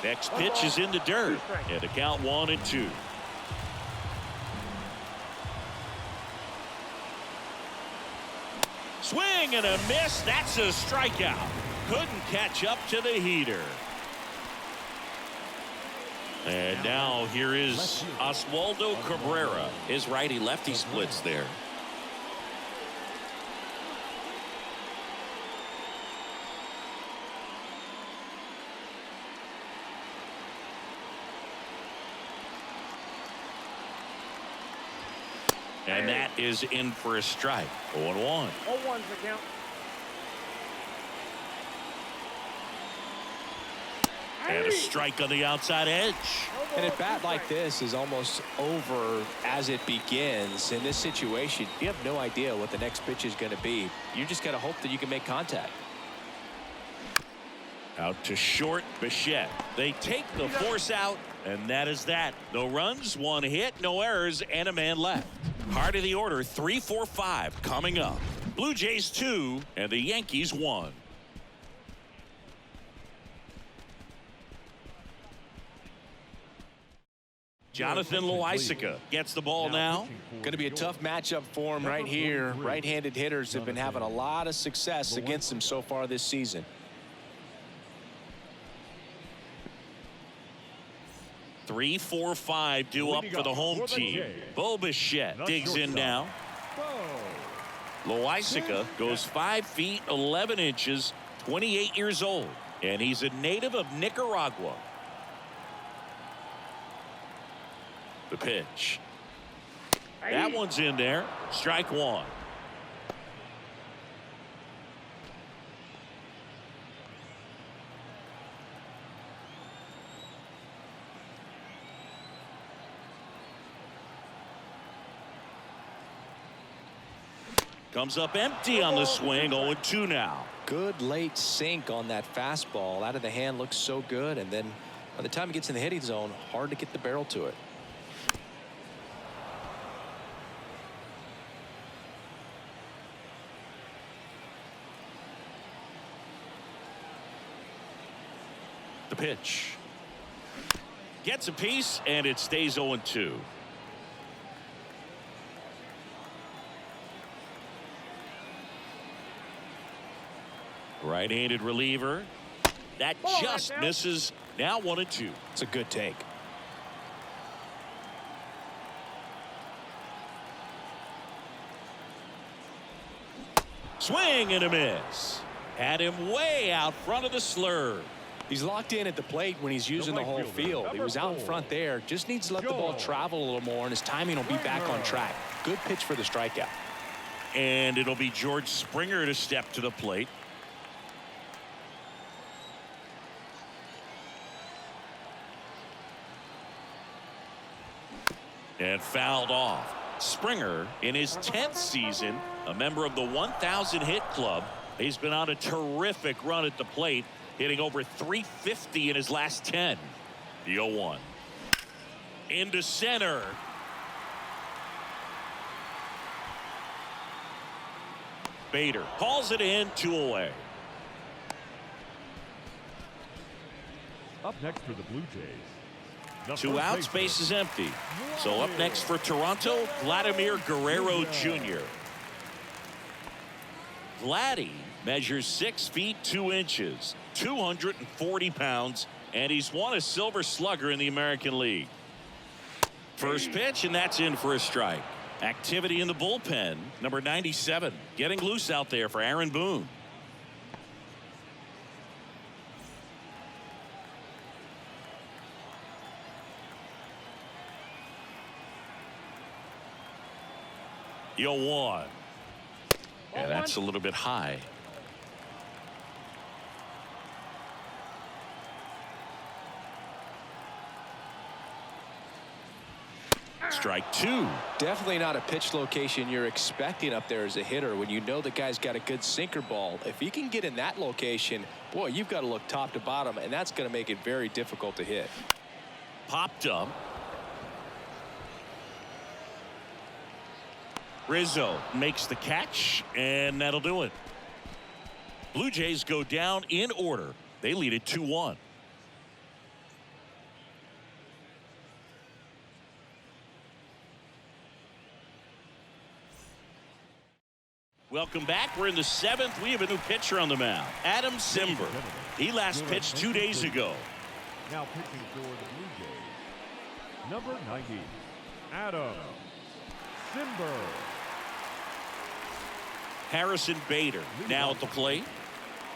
Next pitch is in the dirt. And to count 1-2. Swing and a miss. That's a strikeout. Couldn't catch up to the heater. And now here is Oswaldo Cabrera. His righty-lefty splits there. And that is in for a strike. 0-1. 0-1's the count. And a strike on the outside edge. And a bat like this is almost over as it begins. In this situation, you have no idea what the next pitch is going to be. You just got to hope that you can make contact. Out to short, Bichette. They take the force out, and that is that. No runs, one hit, no errors, and a man left. Heart of the order, 3-4-5 coming up. Blue Jays 2 and the Yankees 1. Jonathan Loaisiga gets the ball now. Going to be a tough matchup for him right here. Right-handed hitters have been having a lot of success against him so far this season. Three, 4, 5 due up for the home team. Bo Bichette digs in now. Loaisiga goes 5 feet 11 inches, 28 years old, and he's a native of Nicaragua. The pitch. That one's in there. Strike one. Comes up empty on the swing. 0-2 now. Good late sink on that fastball. Out of the hand looks so good, and then by the time it gets in the hitting zone, hard to get the barrel to it. The pitch. Gets a piece, and it stays 0-2. Right-handed reliever. That just misses. Now 1-2. It's a good take. Swing and a miss. Had him way out front of the slurve. He's locked in at the plate when he's using the whole field. He was out in front there. Just needs to let the ball travel a little more, and his timing will be back on track. Good pitch for the strikeout. And it'll be George Springer to step to the plate. And fouled off. Springer, in his 10th season, a member of the 1,000 hit club. He's been on a terrific run at the plate, hitting over 350 in his last 10. The 0-1. Into center. Bader calls it in, 2 away. Up next for the Blue Jays. The 2 outs, base is empty. So up next for Toronto, Vladimir Guerrero Jr. Vladdy measures 6 feet 2 inches, 240 pounds, and he's won a Silver Slugger in the American League. First pitch, and that's in for a strike. Activity in the bullpen. Number 97 getting loose out there for Aaron Boone. The 0-1. Yeah, that's a little bit high. Strike 2. Definitely not a pitch location you're expecting up there as a hitter when you know the guy's got a good sinker ball. If he can get in that location, boy, you've got to look top to bottom, and that's going to make it very difficult to hit. Popped up. Rizzo makes the catch, and that'll do it. Blue Jays go down in order. They lead it 2-1. Welcome back. We're in the 7th. We have a new pitcher on the mound, Adam Simber. He last pitched 2 days ago. Now pitching for the Blue Jays, number 90, Adam Simber. Harrison Bader now at the plate.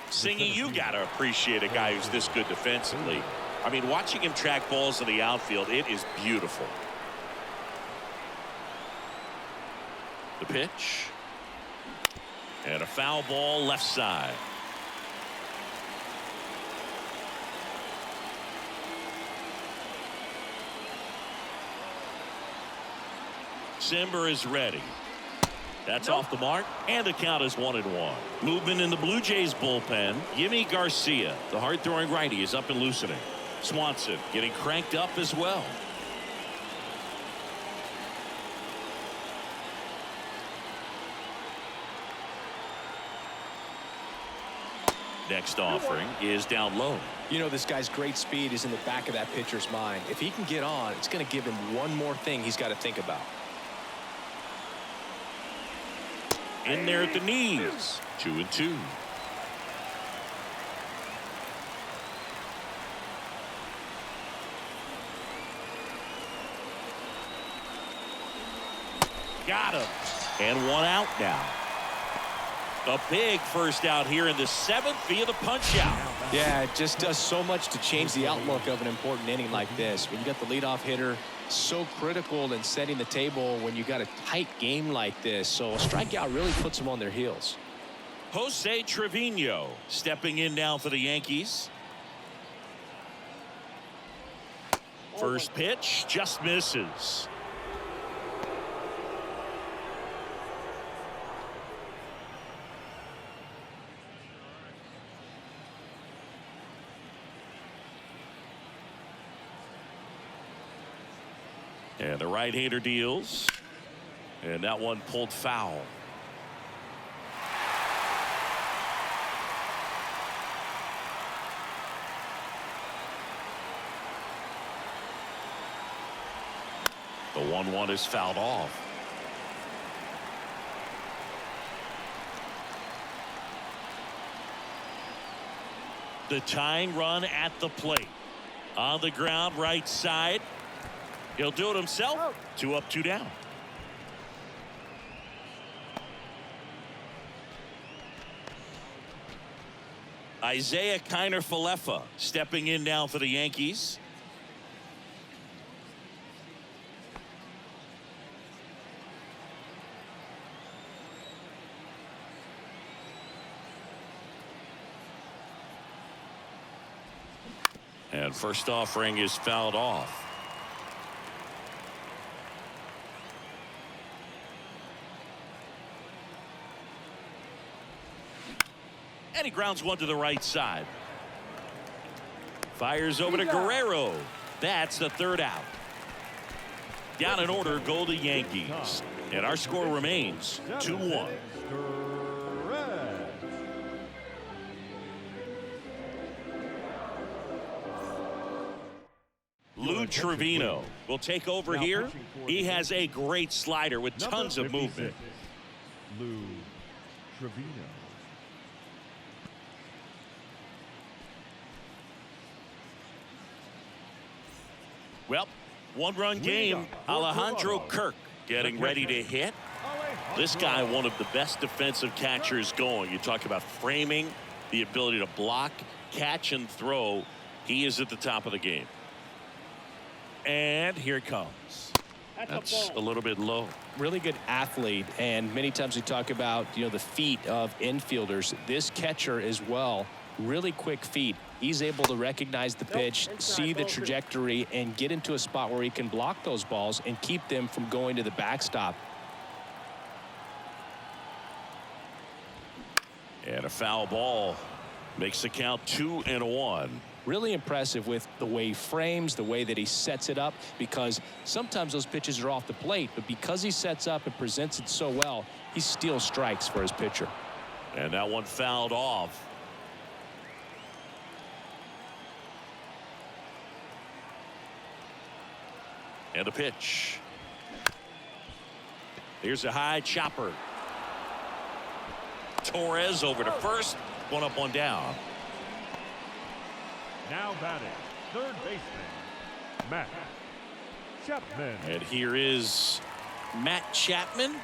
Singing, you got to appreciate a guy who's this good defensively. I mean, watching him track balls in the outfield, it is beautiful. The pitch. And a foul ball left side. Simber is ready. That's off the mark, and the count is 1-1. Movement in the Blue Jays bullpen. Yimi Garcia, the hard-throwing righty, is up and loosening. Swanson getting cranked up as well. Next offering is down low. You know, this guy's great speed is in the back of that pitcher's mind. If he can get on, it's going to give him one more thing he's got to think about. In there at the knees. 2-2. Got him. And 1 out now. A big first out here in the 7th via the punch out. Yeah, it just does so much to change the outlook of an important inning like this. When you got the leadoff hitter, so critical in setting the table when you got a tight game like this. So a strikeout really puts them on their heels. Jose Trevino stepping in now for the Yankees. First pitch just misses. And the right-hander deals. And that one pulled foul. The 1-1 is fouled off. The tying run at the plate. On the ground, right side. He'll do it himself. 2 up, 2 down. Isaiah Kiner-Falefa stepping in now for the Yankees. And first offering is fouled off. And he grounds one to the right side. Fires over to Guerrero. That's the third out. Down in order go the Yankees. And our score remains 2-1. Lou Trevino will take over here. He has a great slider with tons of movement. Lou Trevino. Well, one-run game. Alejandro Kirk getting ready to hit. This guy, one of the best defensive catchers going. You talk about framing, the ability to block, catch, and throw. He is at the top of the game. And here it comes. That's a little bit low. Really good athlete, and many times we talk about, you know, the feet of infielders. This catcher as well, really quick feet. He's able to recognize the pitch, see the trajectory, and get into a spot where he can block those balls and keep them from going to the backstop. And a foul ball makes the count 2-1. Really impressive with the way he frames, the way that he sets it up, because sometimes those pitches are off the plate, but because he sets up and presents it so well, he steals strikes for his pitcher. And that one fouled off. And a pitch. Here's a high chopper. Torres over to first. One up, one down. Now batting, third baseman, Matt Chapman. And here is Matt Chapman.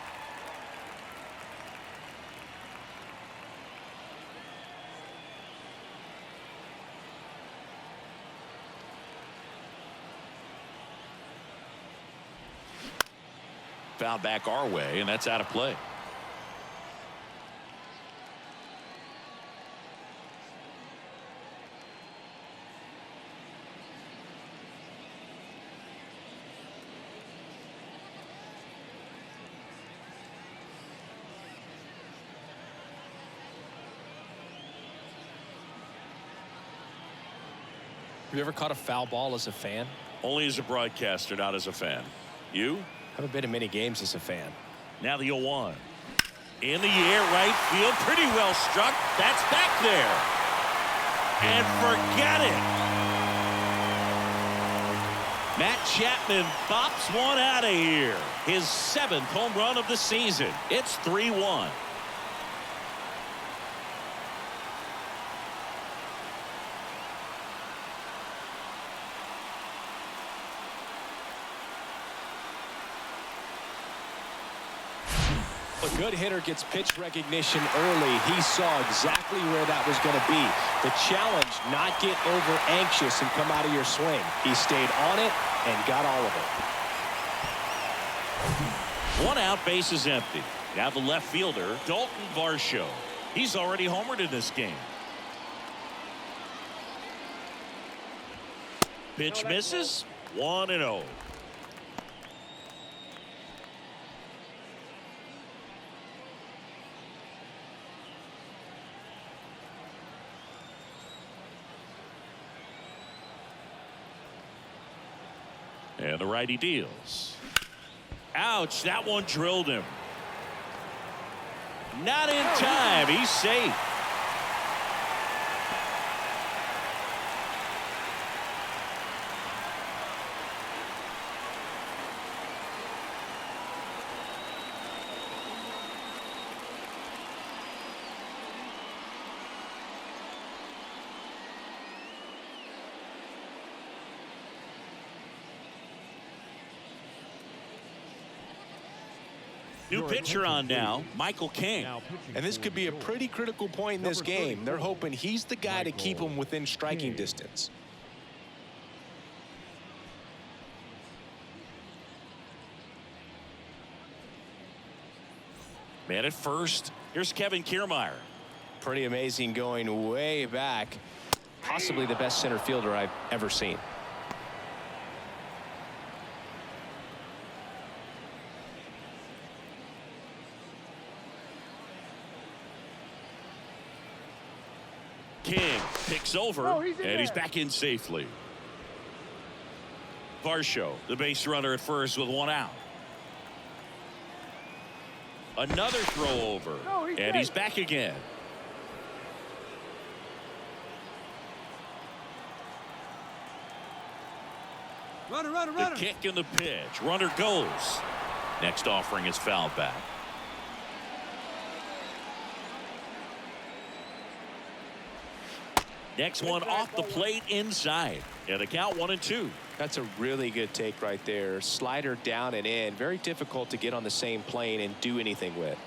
Foul back our way, and that's out of play. Have you ever caught a foul ball as a fan? Only as a broadcaster, not as a fan. You? Haven't been in many games as a fan. Now the 0-1. In the air, right field. Pretty well struck. That's back there. And forget it. Matt Chapman bops one out of here. His 7th home run of the season. It's 3-1. A good hitter gets pitch recognition early. He saw exactly where that was going to be. The challenge, not get over anxious and come out of your swing. He stayed on it and got all of it. One out, base is empty. Now the left fielder, Dalton Varsho. He's already homered in this game. Pitch misses. 1-0. And the righty deals. Ouch, that one drilled him. Not in time. He's safe. New pitcher on now, Michael King. And this could be a pretty critical point in this game. They're hoping he's the guy to keep them within striking distance. Man at first. Here's Kevin Kiermaier. Pretty amazing, going way back. Possibly the best center fielder I've ever seen. King picks over, and he's back in safely. Varsho, the base runner at first with one out. Another throw over, and he's back again. Runner. The kick and the pitch. Runner goes. Next offering is fouled back. Next one off the plate inside. And a count 1-2. That's a really good take right there. Slider down and in. Very difficult to get on the same plane and do anything with.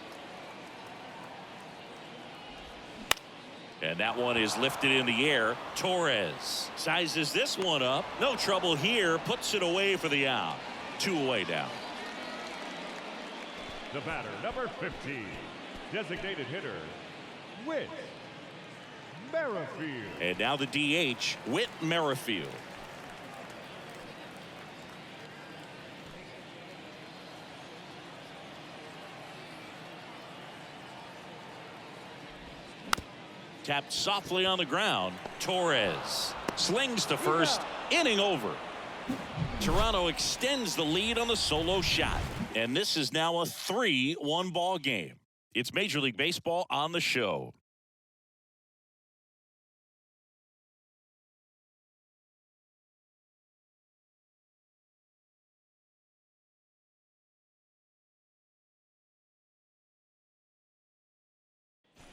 And that one is lifted in the air. Torres sizes this one up. No trouble here. Puts it away for the out. 2 away now. The batter, number 15, designated hitter, Whit Merrifield. And now the DH, Whit Merrifield. Tapped softly on the ground. Torres slings to first. Inning over. Toronto extends the lead on the solo shot. And this is now a 3-1 ball game. It's Major League Baseball on the show.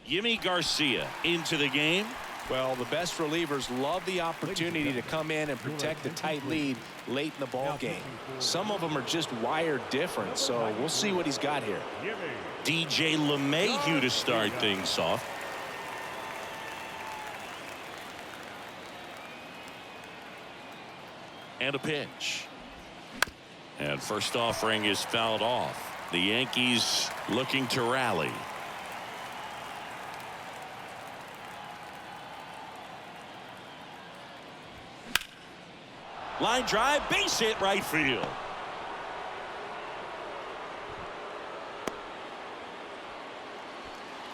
Yimi Garcia into the game. Well, the best relievers love the opportunity to come in and protect a tight lead late in the ball game. Some of them are just wired different, so we'll see what he's got here. DJ LeMahieu to start things off. And a pitch. And first offering is fouled off. The Yankees looking to rally. Line drive, base hit, right field.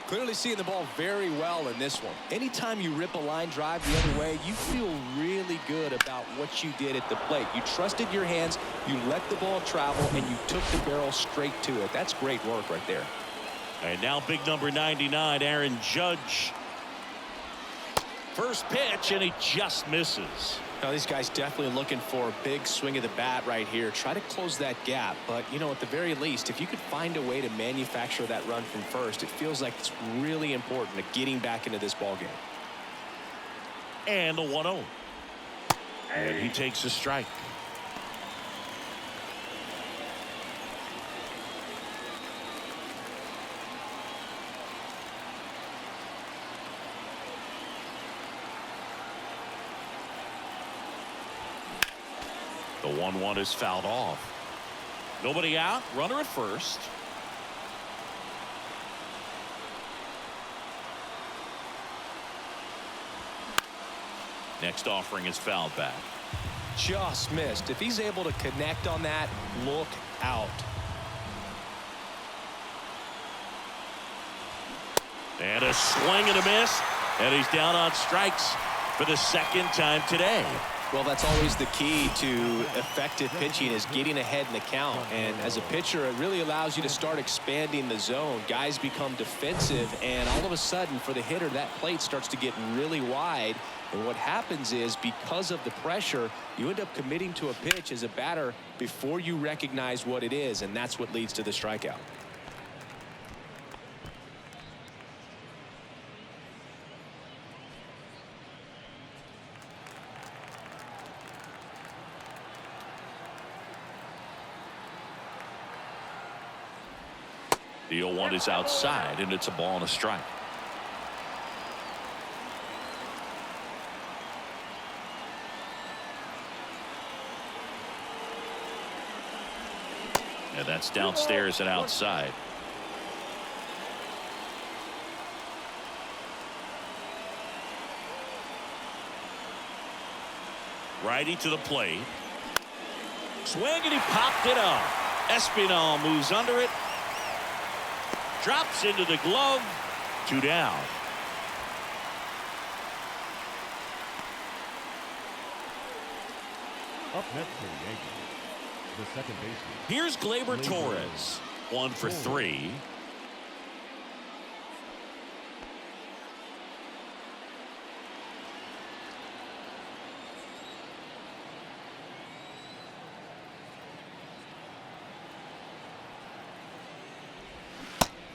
Clearly seeing the ball very well in this one. Anytime you rip a line drive the other way, you feel really good about what you did at the plate. You trusted your hands, you let the ball travel, and you took the barrel straight to it. That's great work right there. And now big number 99, Aaron Judge. First pitch, and he just misses. Now, these guys definitely looking for a big swing of the bat right here. Try to close that gap. But, you know, at the very least, if you could find a way to manufacture that run from first, it feels like it's really important to getting back into this ball game. And the 1-0. And he takes a strike. The 1-1 is fouled off. Nobody out. Runner at first. Next offering is fouled back. Just missed. If he's able to connect on that, look out. And a swing and a miss. And he's down on strikes for the second time today. Well, that's always the key to effective pitching, is getting ahead in the count. And as a pitcher, it really allows you to start expanding the zone. Guys become defensive, and all of a sudden, for the hitter, that plate starts to get really wide. And what happens is, because of the pressure, you end up committing to a pitch as a batter before you recognize what it is, and that's what leads to the strikeout. The 0-1 is outside, and it's a ball and a strike. And that's downstairs and outside. Righty to the plate. Swing, and he popped it up. Espinal moves under it. Drops into the glove. 2 down. Up next for the Yankees, the second baseman. Here's Gleyber Torres. 1 for 3.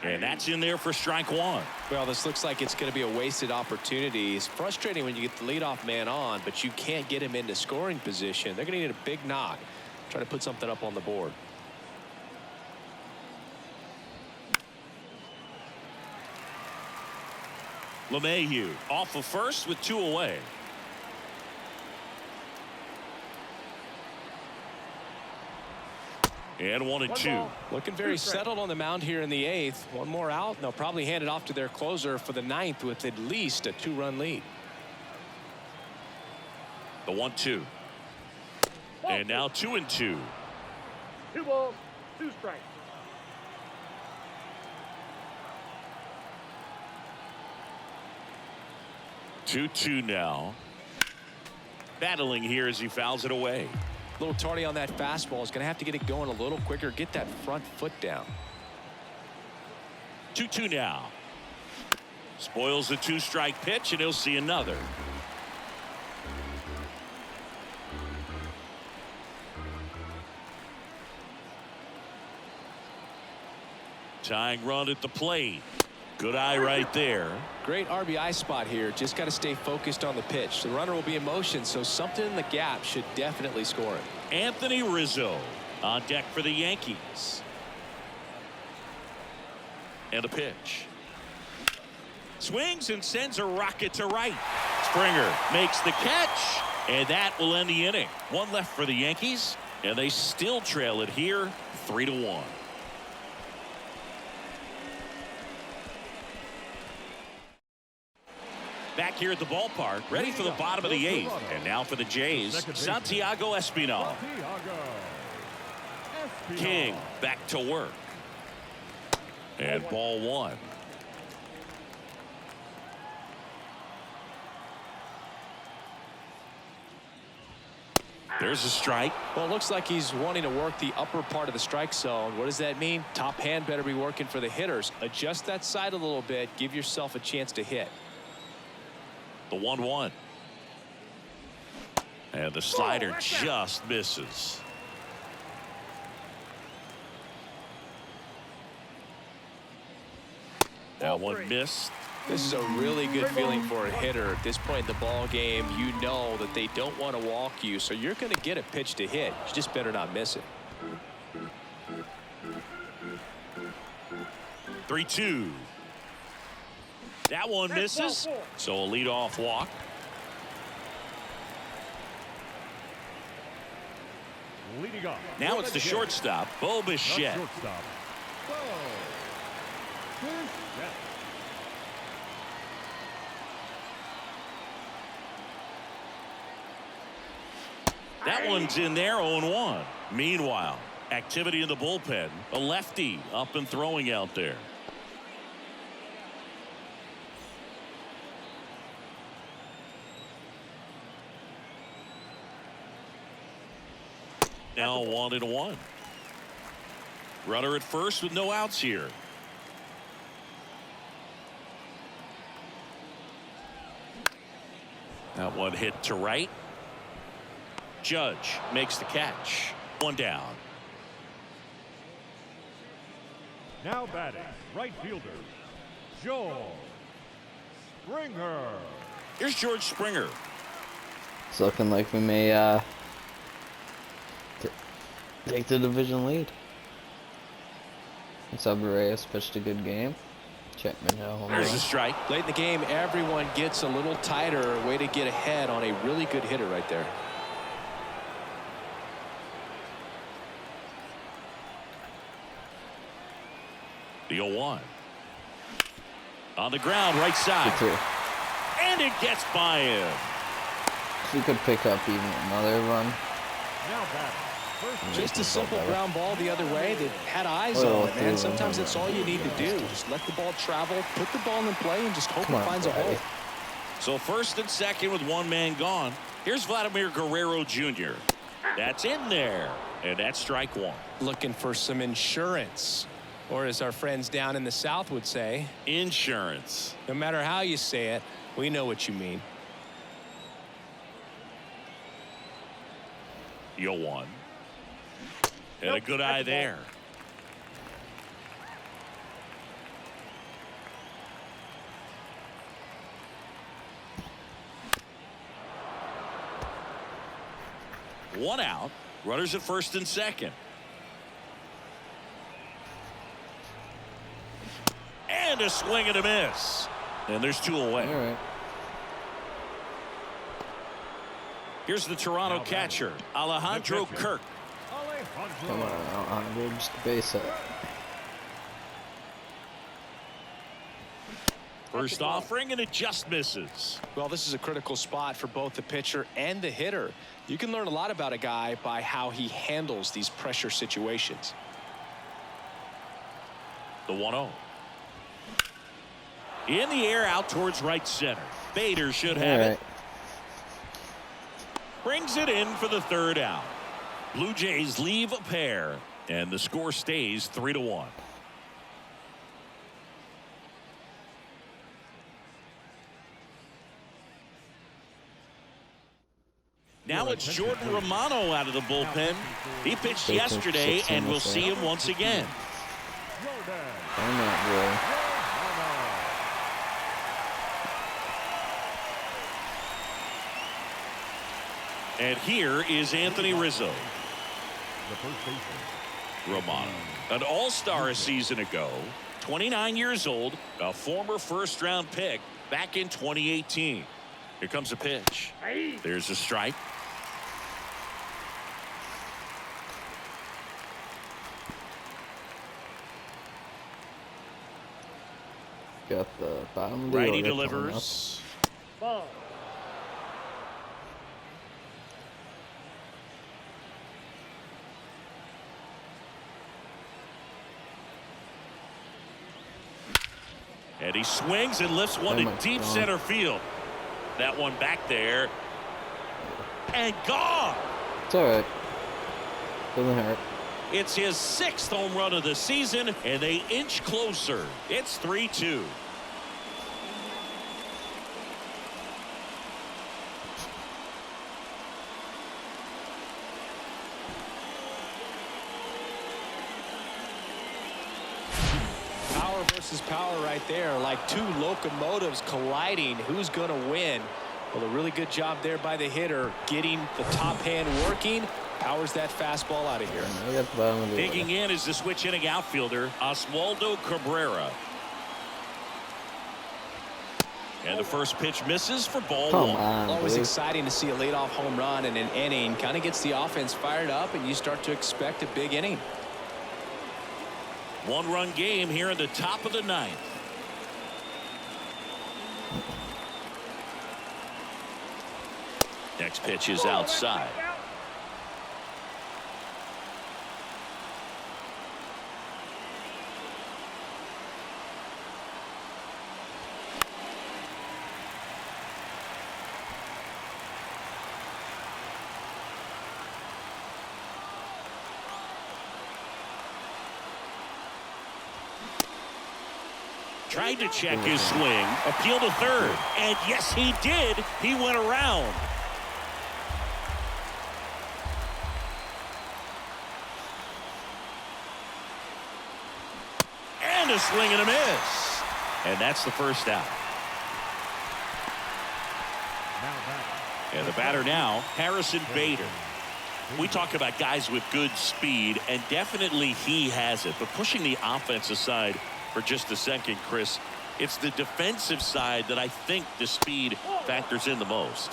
And that's in there for strike 1. Well, this looks like it's going to be a wasted opportunity. It's frustrating when you get the leadoff man on, but you can't get him into scoring position. They're going to need a big knock. Try to put something up on the board. LeMahieu off of first with 2 away. And 1 and 2. Looking very settled on the mound here in the 8th. One more out, and they'll probably hand it off to their closer for the 9th with at least a 2-run lead. The 1-2. And now 2 and 2. 2 balls, 2 strikes. Two now. Battling here as he fouls it away. A little tardy on that fastball. Is going to have to get it going a little quicker. Get that front foot down. 2-2 now. Spoils the 2-strike pitch, and he'll see another. Tying run at the plate. Good eye right there. Great RBI spot here. Just got to stay focused on the pitch. The runner will be in motion, so something in the gap should definitely score it. Anthony Rizzo on deck for the Yankees. And a pitch. Swings and sends a rocket to right. Springer makes the catch, and that will end the inning. 1 left for the Yankees, and they still trail it here 3-1. Back here at the ballpark, ready for the bottom of the 8th. And now for the Jays, Santiago Espinal. King back to work. And ball 1. There's a strike. Well, it looks like he's wanting to work the upper part of the strike zone. What does that mean? Top hand better be working for the hitters. Adjust that side a little bit. Give yourself a chance to hit. The 1-1. And the slider just misses. That one missed. This is a really good feeling for a hitter at this point in the ball game. You know that they don't want to walk you, so you're going to get a pitch to hit. You just better not miss it. 3-2. That one misses, so a leadoff walk. Leading off. Now it's the shortstop, Bo Bichette. Shortstop. Bo Bichette. That one's in there, 0-1. Meanwhile, activity in the bullpen. A lefty up and throwing out there. Now 1-1. Runner at first with no outs here. That one hit to right. Judge makes the catch. 1 down. Now batting, right fielder, George Springer. Here's George Springer. It's looking like we may take the division lead. Reyes pitched a good game. Chapman hit a home There's run. a strike. Late in the game, everyone gets a little tighter. Way to get ahead on a really good hitter right there. The 0-1. On the ground, right side. And it gets by him. He could pick up even another run. Now batting. First Just a simple ground ball the other way that had eyes Oh, on it, man. dude. Sometimes that's all you need to do. Just let the ball travel, put the ball in play, and just hope Come it on, finds a Bradley. hole. So first and second with one man gone. Here's Vladimir Guerrero Jr. That's in there. And that's strike one. Looking for some insurance. Or as our friends down in the South would say, Insurance. no matter how you say it, we know what you mean. The 0-1. And a good eye there. One out. Runners at first and second. And a swing and a miss. And there's two away. All right. Here's the Toronto catcher, Alejandro Kirk. Come on, Alejandro, just a base hit. First offering, and it just misses. Well, this is a critical spot for both the pitcher and the hitter. You can learn a lot about a guy by how he handles these pressure situations. The 1-0. In the air, out towards right center. Bader should have it. Brings it in for the third out. Blue Jays leave a pair, and the score stays 3-1. Now it's Jordan Romano out of the bullpen. He pitched yesterday, and we'll see him once again. I'm not really. And here is Anthony Rizzo. The first baseman. Romano, an all-star a season ago, 29 years old, a former first-round pick back in 2018. Here comes a pitch. There's a strike. Got the bottom of the Righty order coming delivers. Ball. And he swings and lifts one Oh to my deep God. center field. That one back there. And gone. up. It's all right. Doesn't hurt. It's his 6th home run of the season, and they inch closer. It's 3-2. Power versus power right there, like two locomotives colliding. Who's going to win? Well, a really good job there by the hitter, getting the top hand working. Powers that fastball out of here. I got the bottom of the Digging order. in is the switch hitting outfielder, Oswaldo Cabrera. And the first pitch misses for ball Come one. on, Always dude. exciting to see a leadoff home run in an inning. Kind of gets the offense fired up, and you start to expect a big inning. One-run game here in the top of the 9th. Next pitch is outside. Tried to check his swing, appeal to third, and yes, he did. He went around. And a swing and a miss. And that's the first out. Now batting. And the batter now, Harrison Bader. We talk about guys with good speed, and definitely he has it. But pushing the offense aside for just a second, Chris, it's the defensive side that I think the speed factors in the most.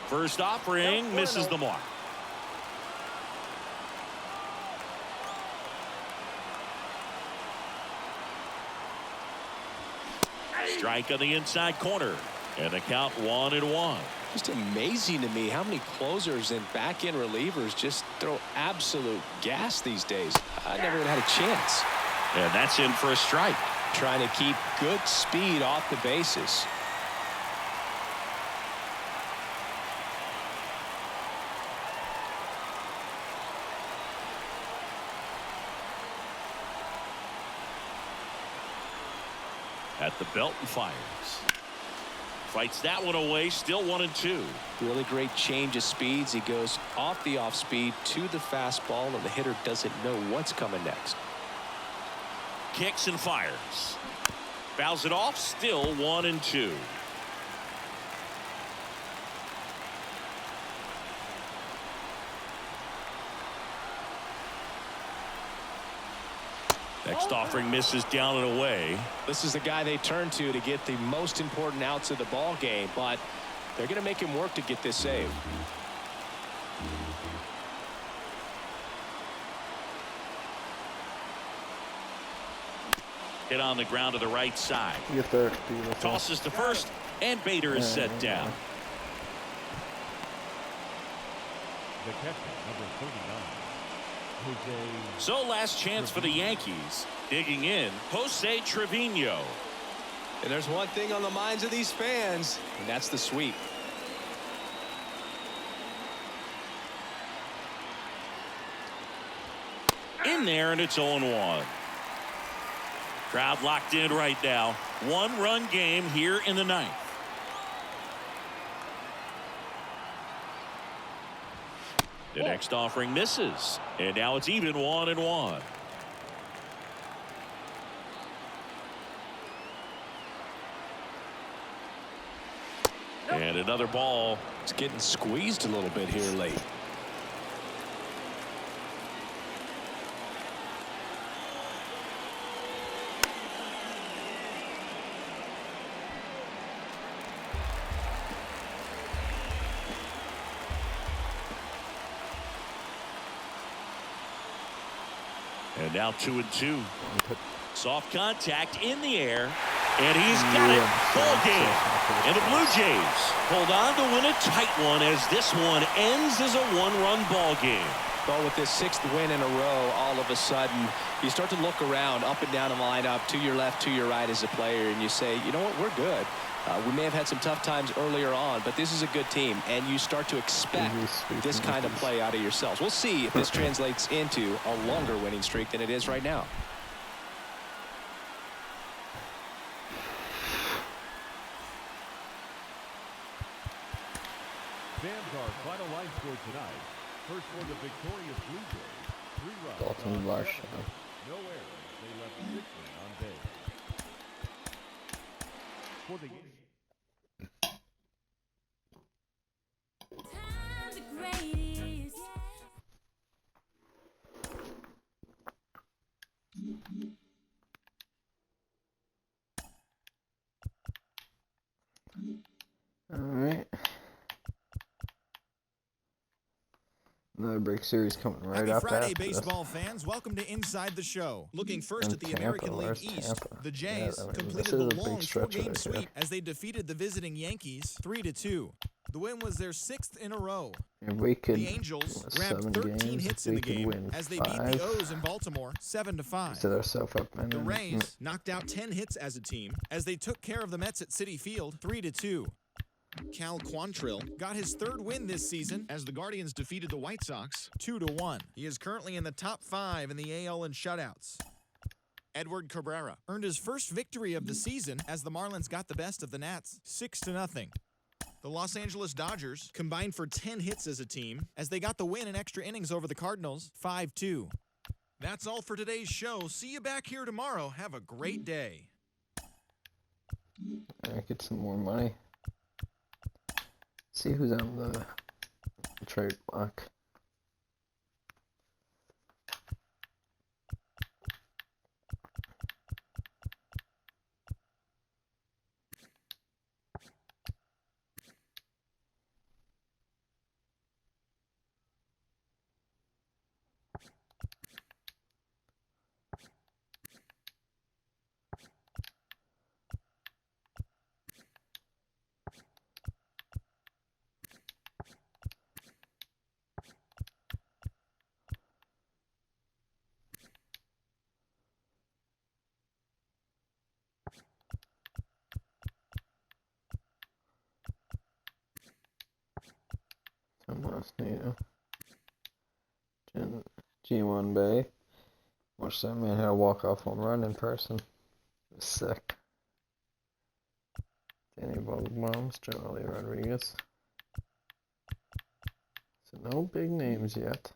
First offering misses the mark. Strike on the inside corner, and the count 1-1. Just amazing to me how many closers and back-end relievers just throw absolute gas these days. I never even had a chance. And that's in for a strike. Trying to keep good speed off the bases. At the belt and fires. Fights that one away, still 1-2. Really great change of speeds. He goes off the off speed to the fastball, and the hitter doesn't know what's coming next. Kicks and fires. Fouls it off, still 1-2. Next offering misses down and away. This is the guy they turn to get the most important outs of the ball game, but they're going to make him work to get this save. Hit on the ground to the right side. Beautiful. Tosses to first, and Bader is set down. The catcher, number 39. So last chance for the Yankees. Digging in, Jose Trevino. And there's one thing on the minds of these fans, and that's the sweep. In there, and it's 0-1. Crowd locked in right now. One-run game here in the ninth. The next offering misses, and now it's even 1-1. And another ball. It's getting squeezed a little bit here late. And now 2-2. Soft contact in the air, and he's got it. Ball game. And the Blue Jays hold on to win a tight one as this one ends as a one-run ball game. Well, with this sixth win in a row, all of a sudden you start to look around up and down the lineup, to your left, to your right as a player, and you say, you know what, we're good. We may have had some tough times earlier on, but this is a good team, and you start to expect this kind of play out of yourselves. We'll see if this translates into a longer winning streak than it is right now. Fans, our final line score tonight. First for the victorious Blue Jays. 3 runs. Dalton Varsho. No errors. They left 6 men on base. For the All right. Another break series coming right Happy up Friday, after baseball fans. Welcome to Inside the Show. Looking first at the Tampa. American League Where's East, Tampa? the Jays Yeah, I mean, completed this is a the big long stretch four-game right sweep here. as they defeated the visiting Yankees 3-2. The win was their 6th in a row. And we could, The Angels with grabbed 7 13 games, hits we in the could game win as they beat 5. the O's in Baltimore 7-5. Set ourselves up. And The then, Rays knocked out 10 hits as a team as they took care of the Mets at Citi Field 3-2. Cal Quantrill got his 3rd win this season as the Guardians defeated the White Sox 2-1. He is currently in the top 5 in the AL in shutouts. Edward Cabrera earned his first victory of the season as the Marlins got the best of the Nats 6-0. The Los Angeles Dodgers combined for 10 hits as a team as they got the win in extra innings over the Cardinals 5-2. That's all for today's show. See you back here tomorrow. Have a great day. get some more money. See who's on the trade block. Yeah. G1 Bay. Watch that man hit a walk-off home run in person. It was sick. Danny Bombs, Charlie Rodriguez. So no big names yet.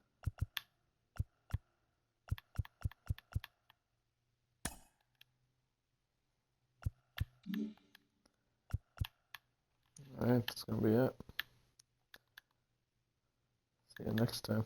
Alright, that's gonna be it. See you next time.